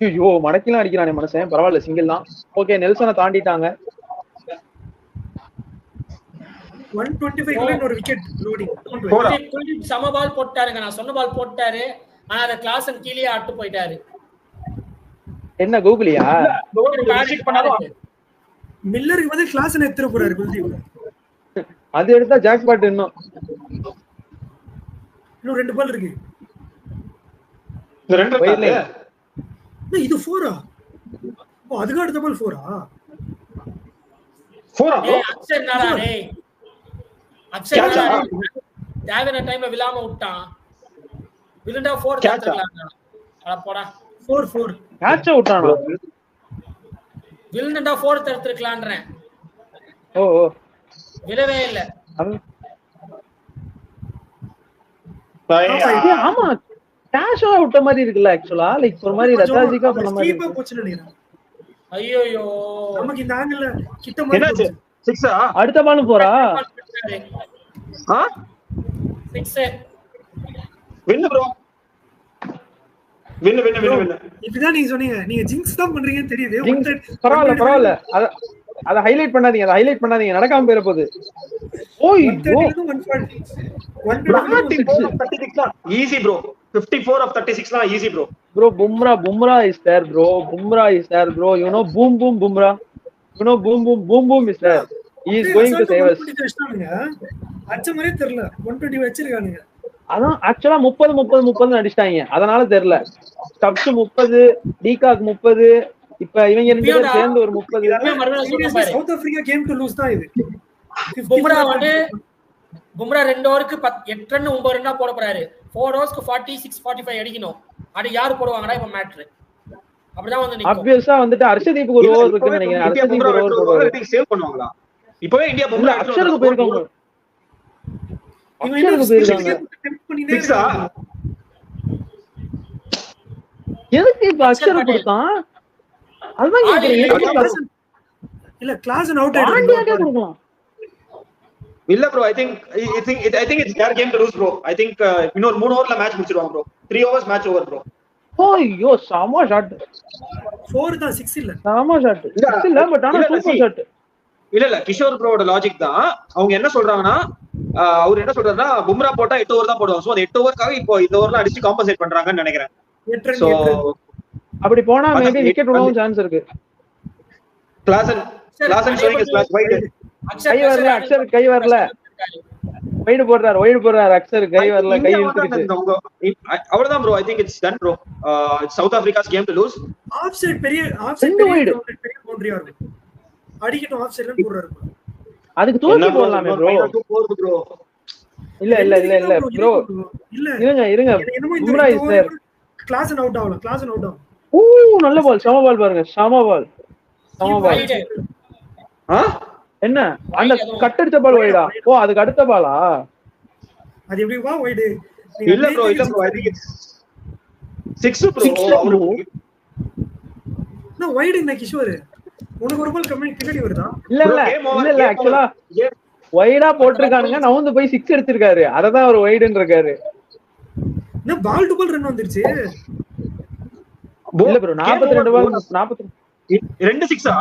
ஐயோ மடக்கிலாம் அடிக்கிறானே மனுஷன். பரவாயில்ல, சிங்கிள் தான். ஓகே, நெல்சனை தாண்டிட்டாங்க. 125 ஒரு விக்கெட் லோடிங். குல்தீப் சம பால் போட்டாருங்க. நான் சொன்ன பால் போட்டாரு. ஆனா அத கிளாசன் கீழே ஆட்டு போயிட்டாரு. என்ன கூகுளியா மில்லருக்கு வந்து கிளாசன் எடுத்துற போறாரு குல்தீப். அது எடுத்தா ஜாக்பாட். இன்னும் 2 பால் இருக்கு. இந்த 2 வயர்ல இது 4ஆ? ஓ அதுக்கு அடுத்த பால் 4ஆ? 4ஆ ப்ரோ? அக்ஷர் நாடா டேய். அக்ஷர் நாடா தேவன டைம்ல விலாம விட்டான். விலுண்டா 4 தரலாம். அட போடா. 4 கேட்ச் விட்டானா? விலுண்டா 4 தரத்துக்கலாம்ன்றேன். ஓ விலவே இல்ல. ஆமா கேஷா விட்ட மாதிரி இருக்குல்ல. ஆக்சுவலா லைக் ஒரு மாதிரி லெதார்ஜிக்கா பண்ண மாதிரி ஸ்டீப்பா போச்சு நினைக்கிறேன். ஐயோயோ நமக்கு இந்த ஆங்கிள் கிட்ட மாதிரி என்னாச்சு? 6ஆ? அடுத்த பாலும் போறா. ஆ 6 வின்னு ப்ரோ. வின்னு. இப்பதான் நீங்க சொன்னீங்க. நீங்க ஜிங்க்ஸ் தான் பண்றீங்கன்னு தெரியுது. பரவாயில்ல. அத ஹைலைட் பண்ணாதீங்க. நடக்காம போயிர போகுது. ஓய் ஈஸி ப்ரோ. 54 of 36 லாம் easy bro. Bro Bumrah is there bro. You know boom Bumrah. You know boom is there. He is going to save us. அச்ச மாதிரி தெரியல. 120 வச்சிருக்கானுங்க. அதான் ஆக்சுவலா 30 அடிச்சிட்டாங்க. அதனால தெரியல. ஸ்டப்ஸ் 30, டிகாக் 30, இப்ப இவங்க ரெண்டு பேரும் சேர்ந்து ஒரு 30. South Africa game to loose தான் இது. பும்ரா 2 ஓவருக்கு 8 ரன் 9 ரன்னா போட போறாரு. 4 ஓவர்ஸ்க்கு 46 45 அடிக்கணும். அது யாரு போடுவாங்கடா இப்ப மேட்ச்? அப்படிதான் வந்து நிக்கும். ஆப்வியஸா வந்துட்டு அர்ஷதீப்க்கு ஒரு ஓவர் இருக்குன்னு நினைக்கிறேன். அர்ஷதீப் ஒரு ஓவர் போடுவாரு. சேவ் பண்ணுவாங்களா? இப்பவே இந்தியா பும்ரா அக்ஷருக்கு போயிருக்காங்க. எதுக்கு இப்ப அக்ஷர் கொடுத்தான்? அதுதான் கேக்குறேன். இல்ல கிளாஸ் அவுட் ஆயிடுச்சு. இல்ல bro, I think it's their game to lose bro. I think இன்னொரு 3 ஓவர்ல மேட்ச் முடிச்சிடுவாங்க bro. 3 overs match over bro. ஓய்யோ சாமா ஷாட். 4 தான் 6 இல்ல. சாமா ஷாட். 6 இல்ல பட் ஆனா சூப்பர் ஷாட். இல்ல கிஷோர் ப்ரோவோட லாஜிக் தான். அவங்க என்ன சொல்றாங்கன்னா அவர் என்ன சொல்றாருன்னா பும்ரா போட்டா 8 ஓவர் தான் போடுவாங்க. சோ அந்த 8 ஓவர்க்காக இப்போ இந்த ஓவர்ல அடிச்சு காம்பன்சேட் பண்றாங்கன்னு நினைக்கிறேன். சோ அப்படி போனா மேபி விக்கெட் விழவும் சான்ஸ் இருக்கு. Klaasen showing is match wide. Axar கை வரல. வைடு போடுறாரு அக்ஷர் கை வரல. கை இழுத்துச்சு. அவ்வளவுதான் bro. I think it's done bro. It's South Africa's game to lose. Off-site பெரிய பவுண்டரியா இருக்கும். அடிக்கட்டும் ஆஃப்சைட்ல போடுறாரு. அதுக்கு தூக்கி போடலாமே bro. இல்ல bro. இருங்க. Bumrah is there. Klaasen out ஆகும். நல்ல பால். சம பால் பாருங்க. சம பால். என்ன அந்த கட் அடிச்ச பால் வைடா? ஓ அதுக்கு அடுத்த பாலா? அது எப்படி வா வைடு? இல்ல bro. I think it's 6 bro. நான் வைடு என்ன கிஷோர்? உனக்கு ஒரு பால் கம்மி பின்னாடி வருதா? இல்ல ஆக்சுவலா வைடா போட்டுருக்கானுங்க. நவுந்து போய் 6 எடுத்திருக்காரு. அததான் அவர் வைடுன்னு இருக்காரு. என்ன பால் டு பால் ரன் வந்துருச்சு. இல்ல bro 42 பால் 40 2 6ஆ?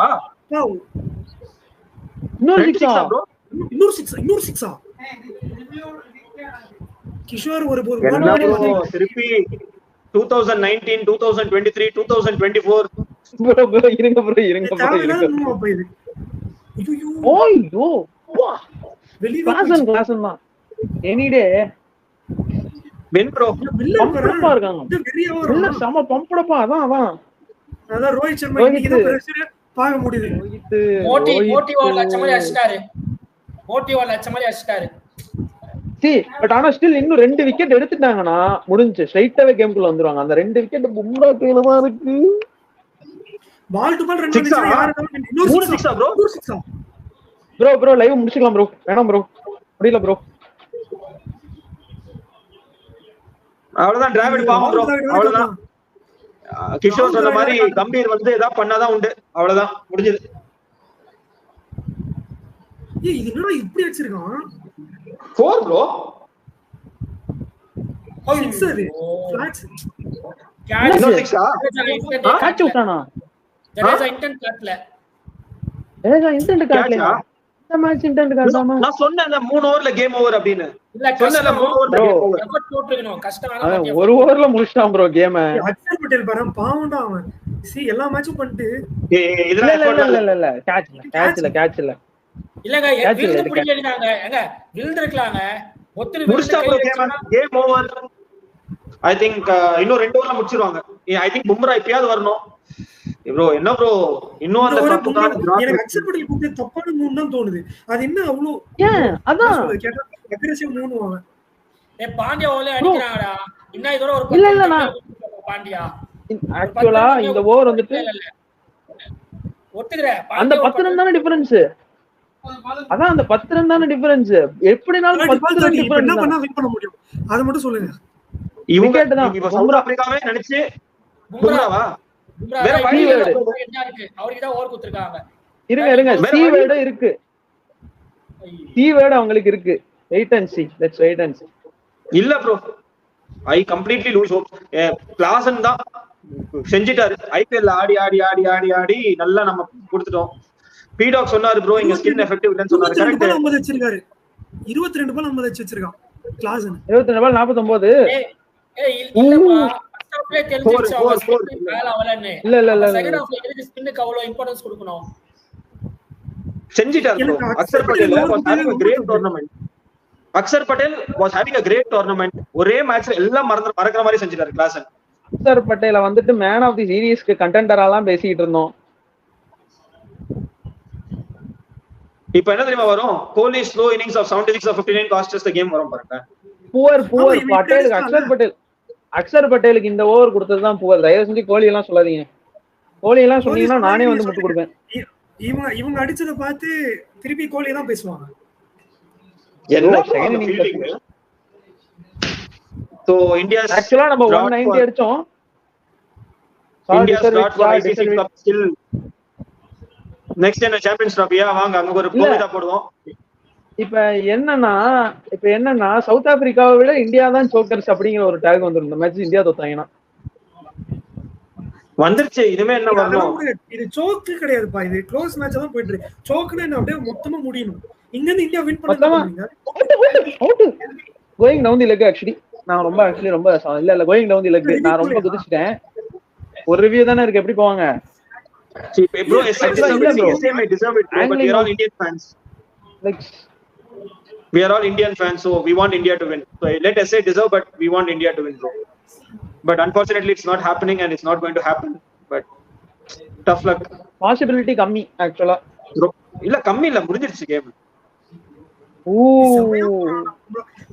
இன்னொரு 6ஆ bro? இன்னொரு 6ஆ? கிஷோர் ஒரு திருப்பி 2019 2023 2024 bro இருங்க ஓய்யோ கிளாசன் தான் எனி டே வென் ப்ரோ பம்படப்பா இருக்காங்க. இல்ல சம பம்படப்பா. அதான் ரோஹித் சர்மா இன்னைக்கு தான் பிரஷர் பார்க்க முடியுது. மோட்டி வால் லட்சமலி அடிச்சிட்டாரு. பட் ஆனா ஸ்டில் இன்னும் 2 விக்கெட் எடுத்துட்டாங்கன்னா முடிஞ்சு ஸ்ட்ரைட்டாவே கேம்க்குள்ள வந்துருவாங்க. அந்த 2 விக்கெட் பும்ரா கையில தான் இருக்கு. பால் டு பால் ரன் வந்துச்சு. இன்னொரு 6ஆ bro லைவ் முடிச்சுக்கலாம் bro. வேணாம் bro. முடியல bro. அவ்வளவுதான் டிராவிட் பாவம் bro. அவ்வளவுதான். கிஷோர் சொன்ன மாதிரி கம்பீர் வந்து ஏதா பண்ணாதான் உண்டு. அவ்வளவுதான் முடிஞ்சது. இது என்னடா இப்படி வச்சிருக்கான்? 4 bro. சிக்ஸர். ஃபிளாட். இன்னொரு சிக்ஸா கேட்ச் விட்டானா ஜடேஜா இன்டென்ட் காட்டல. ஜடேஜா இன்டென்ட் காட்டலையா? இந்த மேட்ச் இன்டென்ட் காட்டாம நான் சொன்னேன்ல 3 ஓவர்ல கேம் ஓவர் அப்படின்னு. இல்ல சொன்னேன்ல 3 ஓவர்ல கேம் ஓவர். எஃபோர்ட் போட்டுக்கணும். கஷ்டமான அவன் ஒரு ஓவர்ல முடிச்சிட்டான் ப்ரோ கேம். அக்ஷர் பட்டேல் பாரு பாவம்டா அவன். எல்லா மேட்சும் பண்ணிட்டு இதெல்லாம் இல்ல கேட்ச் இல்ல இல்லங்க வில்டு பிடிக்கலங்க. எங்க வில்டு இருக்கலாங்க. ஒத்துரு முடிச்சா bro game over. I think இன்னும் 2 ஓவர்ல முடிச்சிருவாங்க. ஐ திங்க் பும்ரா இப்பயாவது வரணும். ப்ரோ என்ன ப்ரோ இன்னும் அந்த எனக்கு அக்ஷர் பட்டேல் கூப்பிட்டு தப்பான மூணு தான் தோணுது. அது என்ன அவ்வளவு அதான் கேட்டா அக்ரெசிவ் மூணு அவன். பாண்டியா ஓவர்ல அடிக்கிறாங்கடா. இன்னும் இதோட ஒரு இல்ல நான் பாண்டியா ஆக்சுவலா இந்த ஓவர் வந்துட்டு ஒத்துக்கிறேன். அந்த 10 ரன் தான டிஃபரன்ஸ். அதான் அந்த 10 ரன் தான டிஃபரன்ஸ். எப்படினாலும் 10 ரன் டிஃபரன்ஸ் என்ன பண்ணா வின் பண்ண முடியும் அத மட்டும் சொல்லுங்க. இவங்க இப்ப சவுத் ஆப்பிரிக்காவே நினைச்சு பும்ராவா வேற வழி என்ன இருக்கு? அவருக்கு தான் ஓவர் கொடுத்திருக்காங்க. இருங்க சீவேர்ட் இருக்கு. சீவேர்ட் அவங்களுக்கு இருக்கு. Wait and see. Let's wait and see. இல்ல bro I completely lose hope. Klaasen தான் செஞ்சிட்டாரு. ஐபிஎல்ல ஆடி நல்லா நம்ம கொடுத்துட்டோம். பீடாக் சொன்னாரு ப்ரோ இங்க ஸ்கின் எஃபெக்டிவ் இல்லன்னு சொன்னாரு. கரெக்ட். 50 வச்சிருக்காரு. 22 பால் 50 வச்சிருக்கான் கிளாசன். 22 பால் 49. இல்லப்பா ஸ்டாப்லே தெரிஞ்சிச்சு அவங்க மேல அவலன்னு. இல்ல செகண்ட் ஹாஃப்ல எதுக்கு ஸ்பின்னுக்கு அவ்வளவு இம்பார்ட்டன்ஸ் கொடுக்கணும்? செஞ்சிட்டாரு bro. Axar Patel was having a great tournament. Axar Patel was having a great tournament. ஒரே மேட்ச்ல எல்லாம் மறக்கிற மாதிரி செஞ்சிட்டாரு கிளாசன். அக்ஷர் பட்டேல வந்துட்டு மேன் ஆஃப் தி சீரிஸ்க்கு கண்டெண்டராலாம் பேசிட்டு இருந்தோம். இப்போ என்ன தெரியுமா வரும்? கோலி slow innings of 76 of 59 cost us the game வரும் பாருங்க. புவர் பட்டேலுக்கு அக்ஷர் பட்டேலுக்கு இந்த ஓவர் கொடுத்ததுதான் புவர். தயவு செஞ்சு கோலி எல்லாம் சொல்லாதீங்க. கோலி எல்லாம் சொன்னீங்கன்னா நானே வந்து முட்டு கொடுப்பேன். இவங்க அடிச்சத பார்த்து திருப்பி கோலி தான் பேசுவாங்க. என்ன second fielding. So India actually நம்ம 190 அடிச்சோம். India start for ICC cup still next என்ன சாம்பியன்ஸ் ட்ராஃபியா வாங்க அங்க ஒரு கோவிதா போடுவோம். இப்ப என்னன்னா சவுத் ஆப்பிரிக்காவை விட இந்தியா தான் சோக்கர்ஸ் அப்படிங்கிற ஒரு டேக் வந்துரும். இந்த மேட்ச் இந்தியா தோத்தாங்கன்னா வந்துருச்சு. இனிமே என்ன வரணும்? இது சோக்கு கிடையாதுப்பா. இது க்ளோஸ் மேட்ச் தான் போயிட்டு இருக்கு. சோக்குனா என்ன அப்படியே மொத்தமா முடியணும். இங்க இருந்து இந்தியா வின் பண்ணாங்க. Out going down the leg. Actually நான் ரொம்ப இல்ல கோயிங் டவுன் தி லெக். நான் ரொம்ப குதிச்சிட்டேன். ஒரு ரிவ்யூ தானே இருக்கு. எப்படி போவாங்க? See, bro, SA may deserve it, bro, but we are all Indian fans. Like, we are all Indian fans, so we want India to win. So let SA deserve, but we want India to win, bro. But unfortunately, it's not happening, and it's not going to happen. But tough luck. Possibility கம்மி actually. இல்ல கம்மி இல்ல, முடிஞ்சிருச்சு game.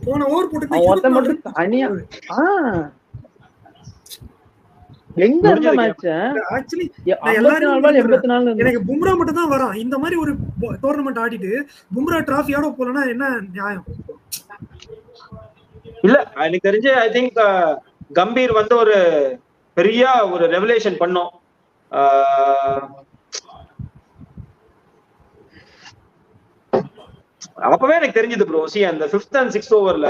போன over போட்டு அவத்த மட்டும் தனியா எங்க இருந்த மேட்ச் ஆக்சுவலி 84 பால் 84. எனக்கு பும்ரா மட்டும் தான் வரான். இந்த மாதிரி ஒரு டோர்னமெண்ட் ஆடிட்டு பும்ரா டிராஃபியோட போலனா என்ன நியாயம்? இல்ல எனக்கு தெரிஞ்சு ஐ திங்க் கம்பீர் வந்து ஒரு பெரிய ஒரு ரெவலேஷன் பண்ணோம். அப்பவே எனக்கு தெரிஞ்சது ப்ரோ. சி அந்த 5th and 6th ஓவர்ல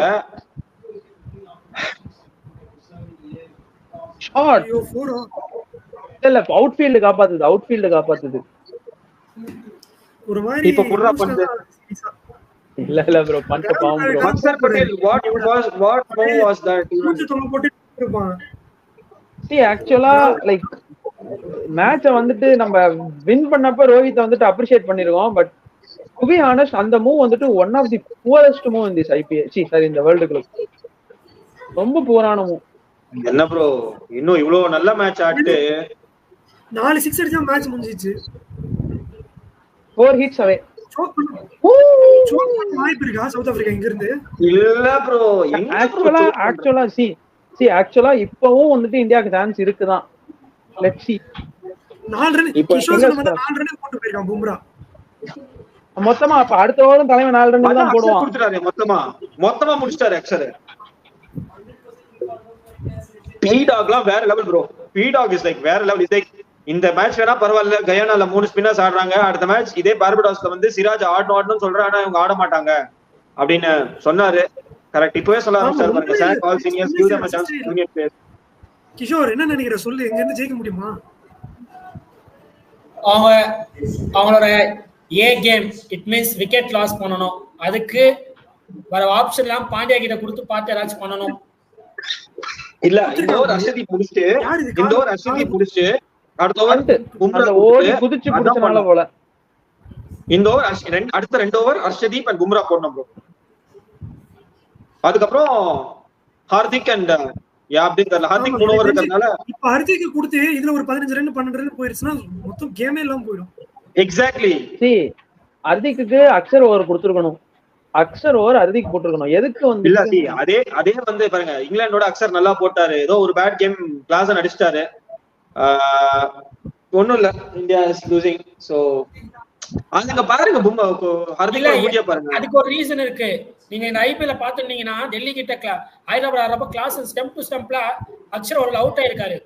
ஷாட் இல்ல அவுட்ஃபீல்ட் காப்பாத்துது. ஒரு மாதிரி இப்ப புர்ரா பண்ணு. இல்ல bro Pant bomb bro. Axar Patel what move was that? மூஞ்சி தொங்க போட்டு இருப்பான். see actually like மேட்சை வந்துட்டு நம்ம வின் பண்ணப்ப ரோஹித் வந்துட்டு அப்ரிஷியேட் பண்ணிருக்கோம். பட் டு பி ஹானஸ்ட் அந்த மூவ் வந்துட்டு one of the poorest move in this IPL இந்த வேர்ல்டு கிளப். ரொம்ப புவரான மூவ். என்ன ப்ரோ இன்னும் இவ்வளவு நல்ல மேட்ச் ஆட்டு 4 6 அடிச்சா மேட்ச் முடிஞ்சிச்சு. 4 hits away. வாய்ப்பு இருக்கா சவுத் ஆப்பிரிக்கா இங்க இருந்து? இல்ல ப்ரோ ஆக்சுவலா இப்பவும் வந்துட்டு இந்தியாக்கு சான்ஸ் இருக்குதான். Let's see. 4 run Kishore Sharma 4 run போட்டு போயிருக்கான் பும்ரா. மொத்தமா அப்ப அடுத்த ஓவரும் தலைவன் 4 ரன் தான் போடுவான். கொடுத்துட்டாரு மொத்தமா முடிச்சிட்டாரு அக்ஷர். பீடாக்லாம் வேற லெவல் ப்ரோ. பீடாக் இஸ் லைக் வேற லெவல். இஸ் லைக் இந்த மேட்ச் வேணா பரவாயில்ல, கயானால 3 ஸ்பின்னர்ஸ் ஆடுறாங்க. அடுத்த மேட்ச் இதே பார்படாஸ்ல வந்து சிராஜ் ஆடணும் சொல்றாரு, ஆனா இவங்க ஆட மாட்டாங்க அப்படின்னு சொன்னாரு. கரெக்ட். இப்பவே சொல்ல ஆரம்பிச்சாரு பாருங்க. Sack all seniors give them a chance junior players. Kishore என்ன நினைக்கிற சொல்லு, எங்க இருந்து ஜெயிக்க முடியுமா? அவங்களோட A game it means wicket loss பண்ணணும். அதுக்கு வர ஆப்ஷன் எல்லாம் பாண்டியா கிட்ட கொடுத்து பார்த்து ஏதாச்சும் பண்ணணும். இல்ல இந்த ஓவர் அர்ஷதீப் முடிச்சுட்டு அடுத்த ஓவர் பும்ரா ஓடி குதிச்சு புடிச்சனால போல. இந்த ஓவர் அடுத்த 2 ஓவர் அர்ஷதீப் அண்ட் பும்ரா போடணும் ப்ரோ. அதுக்கப்புறம் ஹார்திக் அண்ட் அப்படின்னு தெரியல. ஹார்திக் 3 ஓவர் இருக்கறனால இப்ப ஹார்திக்கு கொடுத்து இதுல ஒரு 15 ரன் 12 ரன் போயிருச்சுன்னா மொத்தம் கேமே எல்லாம் போயிடும். எக்ஸாக்ட்லி. ஹார்திக்கு அக்ஷர் ஓவர் கொடுத்துருக்கணும். அக்ஷர் ஓவர் ஹார்திக் போட்டுருக்கணும். எதுக்கு வந்து இல்ல அதே வந்து பாருங்க, இங்கிலாந்தோட அக்ஷர் நல்லா போட்டாரு. ஏதோ ஒரு பேட் கேம் கிளாஸ் அடிச்சிட்டாரு. ஒண்ணும் இல்ல, இந்தியா இஸ் லூசிங். சோ அதுங்க பாருங்க ஹார்திக் மூஞ்சிய பாருங்க. அதுக்கு ஒரு ரீசன் இருக்கு. நீங்க இந்த ஐபிஎல்ல பாத்துட்டீங்கன்னா டெல்லி கிட்ட ஹைதராபாத் ஆடுறப்ப கிளாஸ் ஸ்டெம்ப் டு ஸ்டெம்ப்ல அக்ஷர் ஒரு அவுட் ஆயிருக்காரு,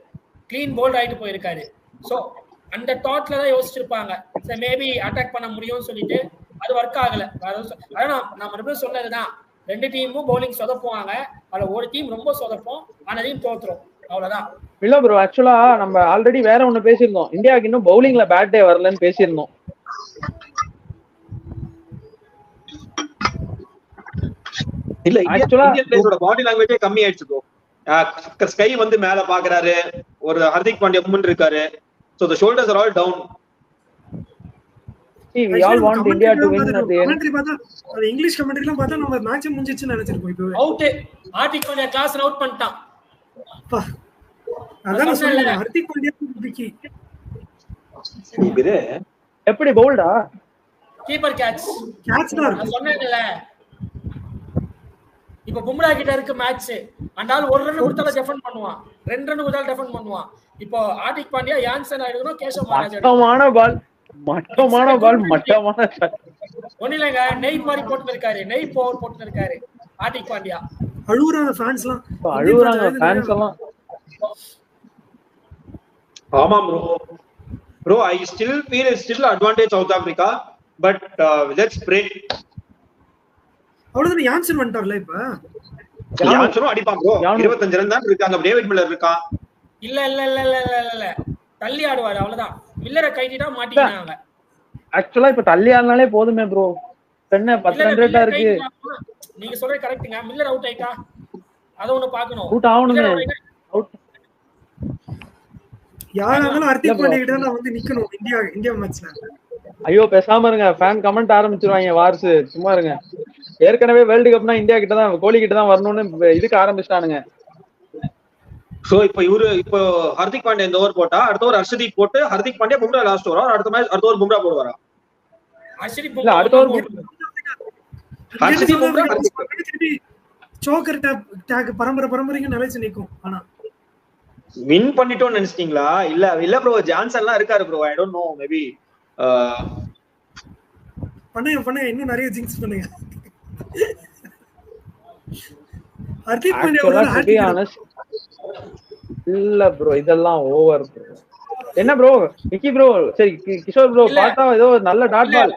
கிளீன் போல்ட் ஆயிட்டு போயிருக்காரு. சோ அந்த தாட்ல தான் யோசிச்சிருப்பாங்க மேபி அட்டாக் பண்ண முடியும்னு சொல்லிட்டு. அது ஒர்க் ஆகல. அதான் நான் மறுபடியும் சொன்னதுதான், 2 டீமும் பவுலிங் சொதப்புவாங்க. அதுல ஒரு டீம் ரொம்ப சொதப்போம், ஆனா டீம் தோத்துரும். அவ்வளவுதான். இல்ல ப்ரோ, ஆக்சுவலா நம்ம ஆல்ரெடி வேற ஒண்ணு பேசியிருந்தோம். இந்தியாவுக்கு இன்னும் பவுலிங்ல பேட்டே வரலன்னு பேசியிருந்தோம். இல்ல இந்தியன் பிளேயரோட பாடி லாங்குவேஜே கம்மி ஆயிடுச்சு ப்ரோ. ஸ்கை வந்து மேல பாக்குறாரு, ஒரு ஹார்திக் பாண்டியா மூமெண்ட் இருக்காரு. So the shoulders are all down. See, we all want India to win at the end. Commentary பார்த்தா அது இங்கிலீஷ் கமெண்ட்ரிலாம் பார்த்தா நம்ம மேட்ச் முடிஞ்சிச்சுன்னு நினைச்சிருப்போம். இப்போ out Hardik Pandya Klaasen out பண்ணிட்டான். அதான் நான் சொல்றேன், ஹார்திக் பாண்டியா பிக்கி இவரே எப்படி பவுல்டா? கீப்பர் கேட்ச் தான் நான் சொன்னேன்ல. இப்ப பும்ரா கிட்ட இருக்கு மேட்ச். அண்டால் 1 ரன் கொடுத்தால டிஃபெண்ட் பண்ணுவான், 2 ரன் கொடுத்தால டிஃபெண்ட் பண்ணுவான். இப்போ ஹார்திக் பாண்டியா யான்சன் ஆயிடுறோம், கேஷவ் மகாராஜ் மட்டமான பால் ஒண்ணுலங்க நெய் மாதிரி போட்டு இருக்காரு, நெய் பவர் போட்டு இருக்காரு ஹார்திக் பாண்டியா. அழுகுறாங்க ஃபேன்ஸ்லாம், அழுகுறாங்க ஃபேன்ஸ் எல்லாம். ஆமா bro I still feel it's still advantage South Africa, but let's pray. அவ்வளவுதான். யான்சன் வந்துட்டார்ல, இப்ப யான்சனும் அடிப்பான் ப்ரோ. 25 ரன் தான் இருக்காங்க. டேவிட் மில்லர் இருக்கான். இல்ல இல்ல இல்ல இல்ல இல்ல இல்ல தள்ளி ஆடுவாரு, அவ்வளவுதான். மில்லரை கைட்டிட்டா மாட்டிக்கிறாங்க. ஆக்சுவலா இப்ப தள்ளி ஆடுனாலே போதுமே ப்ரோ. என்ன 10 ரன் ரேட்டா இருக்கு. நீங்க சொல்றது கரெக்ட்டுங்க. மில்லர் அவுட் ஆயிட்டா அத ஒண்ணு பார்க்கணும். அவுட் ஆவணுமே. அவுட் யாராலும் ஹார்திக் பாண்டியா கிட்ட தான் வந்து நிக்கணும் இந்தியா மேட்ச்ல. ஐயோ பேசாம இருங்க, ஃபேன் கமெண்ட் ஆரம்பிச்சிருவாங்க. வார்ஸ் சும்மா இருங்க. ஏற்கனவே வேர்ல்டு கப்னா இந்தியா கிட்ட தான், கோலி கிட்ட தான் வரணும்னு இதுக்கு ஆரம்பிச்சிட்டானுங்க. சோ இப்போ ஹார்திக் பாண்டியா இந்த ஓவர் போட்டா அடுத்த ஓவர் ஹர்ஷதீப் போட்டு ஹார்திக் பாண்டியா பும்ரா லாஸ்ட் ஓவர், அடுத்த ஓவர் பும்ரா போடுவாரா? இல்ல அடுத்த over Arshdeep Bumrah choker tag பரம்பரைக்கு நிலைச்சு நிக்கும். ஆனா வின் பண்ணிட்டோம்னு நினைச்சிட்டீங்களா? இல்ல ப்ரோ, ஜான்சன்லாம் இருக்காரு bro. I don't know, maybe பண்ணுங்க இன்னும் நிறைய ஜிங்ஸ் பண்ணுங்க. ஹார்திக் பாண்டியா இல்ல ப்ரோ, இதெல்லாம் ஓவர் ப்ரோ. என்ன ப்ரோ விக்கி ப்ரோ, சரி கிஷோர் ப்ரோ பார்த்தா ஏதோ நல்ல டாட் பால்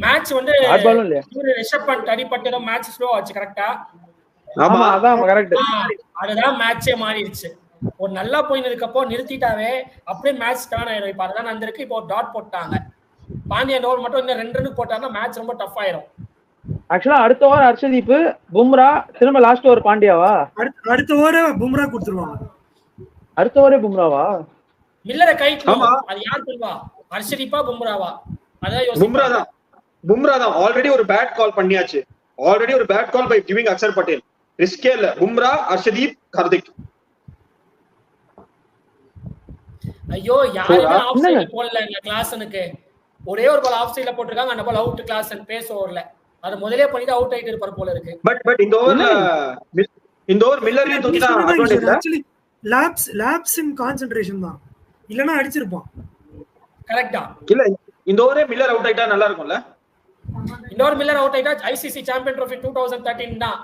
மேட்ச் வந்து டாட் பாலும் இல்லையா? ரிஷப் பண்ட் அடிபட்டதோ மேட்ச் ஸ்லோ ஆச்சு. கரெக்ட்டா? ஆமா அதான் கரெக்ட். அதுதான் மேட்சே மாறிடுச்சு. ஒரு நல்லா போயினதுக்கு அப்புறம் நிறுத்திட்டாவே அப்படியே மேட்ச் டர்ன் ஆயிடும். இப்ப அதான் வந்திருக்கு. இப்போ டாட் போட்டாங்க. பாண்டியா ஓவர் மட்டும் இன்னும் 2 ரன் போட்டாங்கன்னா மேட்ச் ரொம்ப டஃப் ஆயிரும். ஆக்சுவலா அடுத்த ஓவர் ஹர்ஷதீப், பும்ரா, திரும்ப லாஸ்ட் ஓவர் பாண்டியாவா? அடுத்த ஓவர் பும்ரா கொடுத்துருவாங்க. அடுத்த ஓவரே பும்ராவா? மில்லரை கைட்டும். அது யார் பண்ணுவா? ஹர்ஷதீப்பா பும்ராவா? அதான் யோசிப்பா. பும்ரா தான் ஆல்ரெடி ஒரு பேட் கால் பண்ணியாச்சு. ஆல்ரெடி ஒரு bad call by giving Axar Patel. ரிஸ்கே இல்ல. பும்ரா, ஹர்ஷதீப், ஹார்திக். ஐயோ யாருமே ஆஃப் சைடு போடல இந்த கிளாஸ்னுக்கு. ஒரே ஒரு பால் ஆஃப் சைடுல போட்டுருக்காங்க. அந்த பால் அவுட் கிளாஸ் பேஸ் ஓவர்ல. அது முதல்லயே பண்ணிட்டு அவுட் ஆயிட்டு இருப்பார் போல இருக்கு. பட் இந்த ஓவர் மில்லரையும் தூக்கினா அட்வான்டேஜ். ஆக்சுவலி லாப்ஸ் இன் கான்சென்ட்ரேஷன் தான். இல்லனா அடிச்சிருப்பான். கரெக்ட்டா? இல்ல இந்த ஓவரே மில்லர் அவுட் ஆயிட்டா நல்லா இருக்கும்ல. இந்த ஓவர் மில்லர் அவுட் ஆயிட்டா ஐசிசி சாம்பியன் ட்ரோஃபி 2013 தான்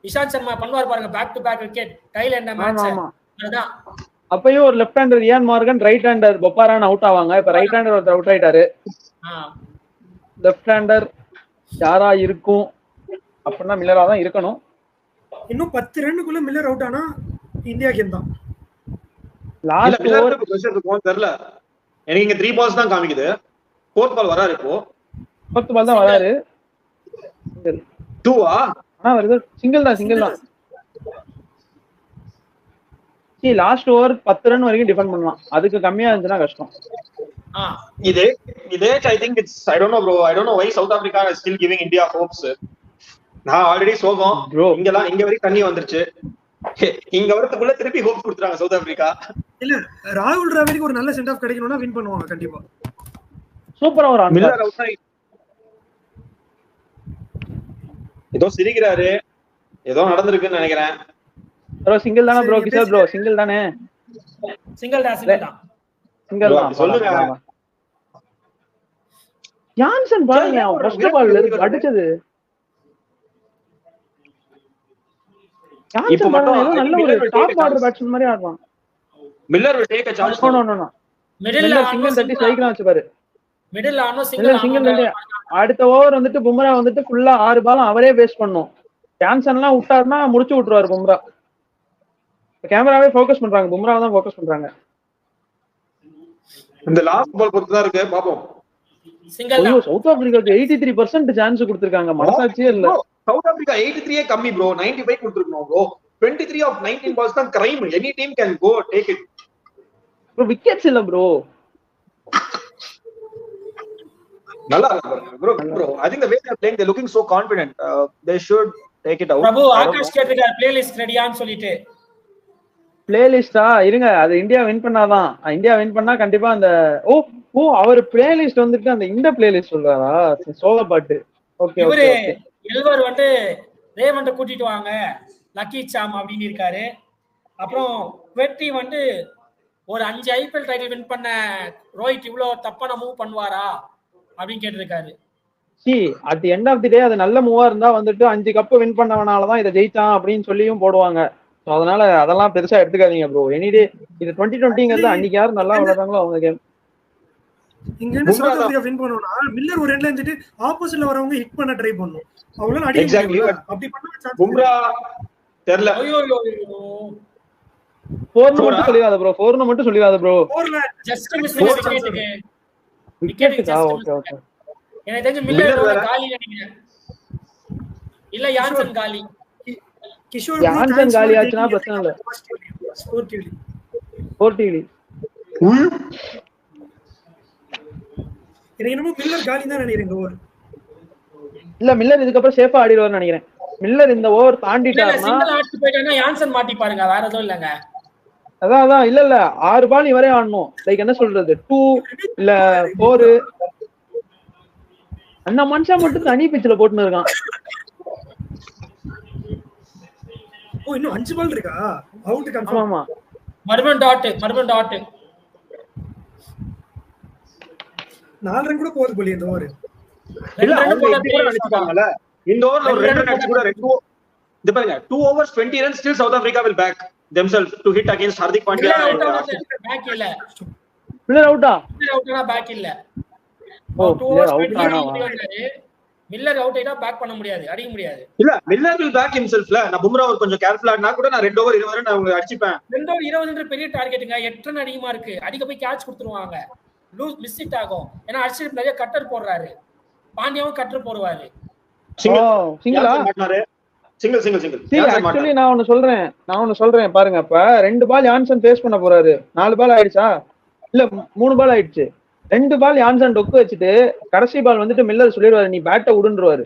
இஷாந்த் சர்மா பண்ணுவார் பாருங்க, பேக் டு பேக் விக்கெட் கையில என்ன மேட்ச். அதுதான் அப்பயும் ஒரு left hander Eoin Morgan, right hander பொப்பாரான் அவுட் ஆவாங்க. இப்ப ரைட் ஹேண்டர் ஒருத்தர் அவுட் ஆயிட்டாரு. லெஃப்ட் ஹேண்டர் யாரா இருக்கும் அப்படின்னா மில்லரா தான் இருக்கணும். இன்னும் 10 ரன்னுக்குள்ள மில்லர் அவுட் ஆனா இந்தியா கேம் தான். லாஸ்ட் மில்லர் ஓவர் ப்ரெஷர் இருக்கும் தெரியல. எனக்கு இங்க 3 balls தான் காமிக்குது. 4th ball வராரு இப்போ. 4th பால் தான் வராரு. 2 ஆனா வருது சிங்கிள் தான். சீ லாஸ்ட் ஓவர் 10 ரன் வரைக்கும் டிஃபெண்ட் பண்ணலாம். அதுக்கு கம்மியா இருந்துச்சுன்னா கஷ்டம். இதே I think it's I don't know bro. I don't know why South Africa is still giving India hopes. நான் ஆல்ரெடி சோகம் இங்க வரைக்கும் தண்ணி வந்துருச்சு. இங்க வரதுக்குள்ள திருப்பி ஹோப்ஸ் கொடுத்துறாங்க சவுத் ஆப்பிரிக்கா. இல்ல ராகுல் டிராவிடுக்கு ஒரு நல்ல சென்ட் ஆஃப் கிடைக்கணும்னா வின் பண்ணுவாங்க கண்டிப்பா. சூப்பரா ஒரு மில்லர் அவுட் ஆயி ஏதோ சிரிக்கிறாரு. ஏதோ நடந்திருக்குன்னு நினைக்கிறேன். ப்ரோ சிங்கிள் தானே ப்ரோ கிஷோர் ப்ரோ சிங்கிள் தானே? சிங்கிள் தான் சொல்லுங்க. ஜான்சன் பாருங்க ஃபர்ஸ்ட் பால்ல அடிச்சது. இப்போ மட்டும் நல்ல ஒரு டாப் ஆர்டர் பேட்ஸ்மேன் மாதிரி ஆடுறான். Miller will take a chance. No மிடில்ல சிங்கிள் தட்டி ஸ்ட்ரைக்லாம் வச்சு பாரு. மிடில் ஆனோ சிங்கிள் தட்டி அடுத்த ஓவர் வந்துட்டு பும்ரா வந்துட்டு ஃபுல்லா 6 பால் அவரே பேஸ் பண்ணும். ஜான்சன்லாம் விட்டாருன்னா முடிச்சு விட்டுருவாரு பும்ரா. கேமராவே ஃபோக்கஸ் பண்றாங்க, பும்ராவை தான் ஃபோக்கஸ் பண்றாங்க. இந்த லாஸ்ட் பால் பொறுத்து தான் இருக்கு பாப்போம். சிங்கிள் தான். சவுத் ஆப்பிரிக்காக்கு 83% சான்ஸ் கொடுத்திருக்காங்க. மனசாட்சியே இல்ல. சவுத் ஆப்பிரிக்கா 83 கம்மி ப்ரோ. 95 கொடுத்திருக்கணும் ப்ரோ. 23 of 19 balls தான் crime. Any team can go take it. Bro wickets இல்ல ப்ரோ. நல்லா bro. I think the way they are playing they're looking so confident. They should take it out. Prabhu Akash கேட்டிருக்கார் playlist ரெடியான்னு சொல்லிட்டு. பிளேலிஸ்டா இருங்க, அது India win பண்ணாதான். இந்தியா வின் பண்ணா கண்டிப்பா அந்த அவர் பிளேலிஸ்ட் வந்துட்டு அந்த இந்த பிளேலிஸ்ட் சொல்றாரா சோக பாட்டு. ஓகே இவரு எல்வர் வந்து ரேவண்ட கூட்டிட்டு வாங்க லக்கி சாம் அப்படின்னு இருக்காரு. அப்புறம் வெற்றி வந்து ஒரு 5 IPL டைட்டில் வின் பண்ண ரோஹித் இவ்வளவு தப்பான மூவ் பண்ணுவாரா அப்படின்னு கேட்டிருக்காரு. At the end of the day அது நல்ல மூவா இருந்தா வந்துட்டு 5 கப் வின் பண்ணவனாலதான் இதை ஜெயிச்சான் அப்படின்னு சொல்லியும் போடுவாங்க. அதனால அதெல்லாம் பெருசா எடுத்துக்காதீங்க ப்ரோ. எனிடே இது 2020ங்கிறது அன்னைக்கு யாரு நல்லா விளையாடுறாங்களோ அவங்க கேம். இங்க இருந்து சவுத் ஆப்பிரிக்கா வின் பண்ணனும்னா மில்லர் ஒரு எண்ட்ல இருந்துட்டு ஆப்போசிட்ல வரவங்க ஹிட் பண்ண ட்ரை பண்ணனும். அவங்களால அடிக்க முடியல. அப்படி பண்ணா சான்ஸ் பும்ரா தெரியல. ஐயோ 4 மட்டும் சொல்லிராத ப்ரோ. 4 மட்டும் சொல்லிராத ப்ரோ. 4ல ஜஸ்ட் மிஸ் விக்கெட்டுக்கு. விக்கெட்டுக்கு ஓகே. எனக்கு தெரிஞ்சு மில்லர் காலி நினைக்கிறேன். இல்ல யான்சன் காலி. கிஷோர் யான்சன் காலி ஆச்சுனா பிரச்சனை இல்ல. ஸ்போர்ட்டிவ்லி எனக்கு என்னமோ மில்லர் காலி தான் நினைக்கிறேன் ஓவர். இல்ல மில்லர் இதுக்கு அப்புறம் சேஃபா ஆடிடுவார்னு நினைக்கிறேன். மில்லர் இந்த ஓவர் தாண்டிட்டாருன்னா சிங்கிள் ஆடிட்டு போயிட்டானா யான்சன் மாட்டி பாருங்க. வேற எதுவும் இல்லங்க. அதான் இல்ல 6 பால் இவரே ஆடணும். லைக் என்ன சொல்றது 2 இல்ல 4 அந்த மனுஷன் மட்டும் தனி பிச்சில போட்டுன்னு இருக்கான். இன்னும் 5 பால் இருக்கா? Out confirm. ஆமா மறுபடியும் டாட் 4 ரன் கூட போகுது போலி இந்த ஓவர். இல்ல அவங்க இப்படி கூட நினைச்சுப்பாங்கல. இந்த ஓவர்ல ஒரு 2 ரன் அடிச்சு கூட 2 பாருங்க 2 overs 20 runs still South Africa will back themselves to hit against Hardik Pandya. Back இல்ல. மில்லர் அவுட்டா? மில்லர் அவுட்னா பேக் இல்ல. மில்லர் அவுட் ஆனா மில்லர் அவுட் ஆயிட்டா பேக் பண்ண முடியாது, அடிக்க முடியாது. இல்ல மில்லர் will back himself ல. நான் பும்ரா கொஞ்சம் கேர்ஃபுல்லா ஆடினா கூட நான் 2 over 20 ரன் அவங்க அடிச்சிப்பேன். 2 over 20 பெரிய டார்கெட்டுங்க. 8 ரன் அதிகமா இருக்கு. அடிக்க போய் கேட்ச் கொடுத்துருவாங்க. மிஸ் இட் ஆகும். ஏன்னா அர்ஷித் நிறைய கட்டர் போடுறாரு. பாண்டியாவும் கட்டர் போடுவாரு. சிங்கிளா? சிங்கிள் ஆக்சுவலி நான் ஒன்னு சொல்றேன் பாருங்க. இப்ப 2 பால் யான்சன் ஃபேஸ் பண்ண போறாரு. 4 பால் ஆயிடுச்சா? இல்ல 3 பால் ஆயிடுச்சு. 2 பால் யான்சன் டொக்கு வச்சுட்டு கடைசி பால் வந்துட்டு மில்லர் சொல்லிடுவாரு நீ பேட்டை விடுன்றுவாரு.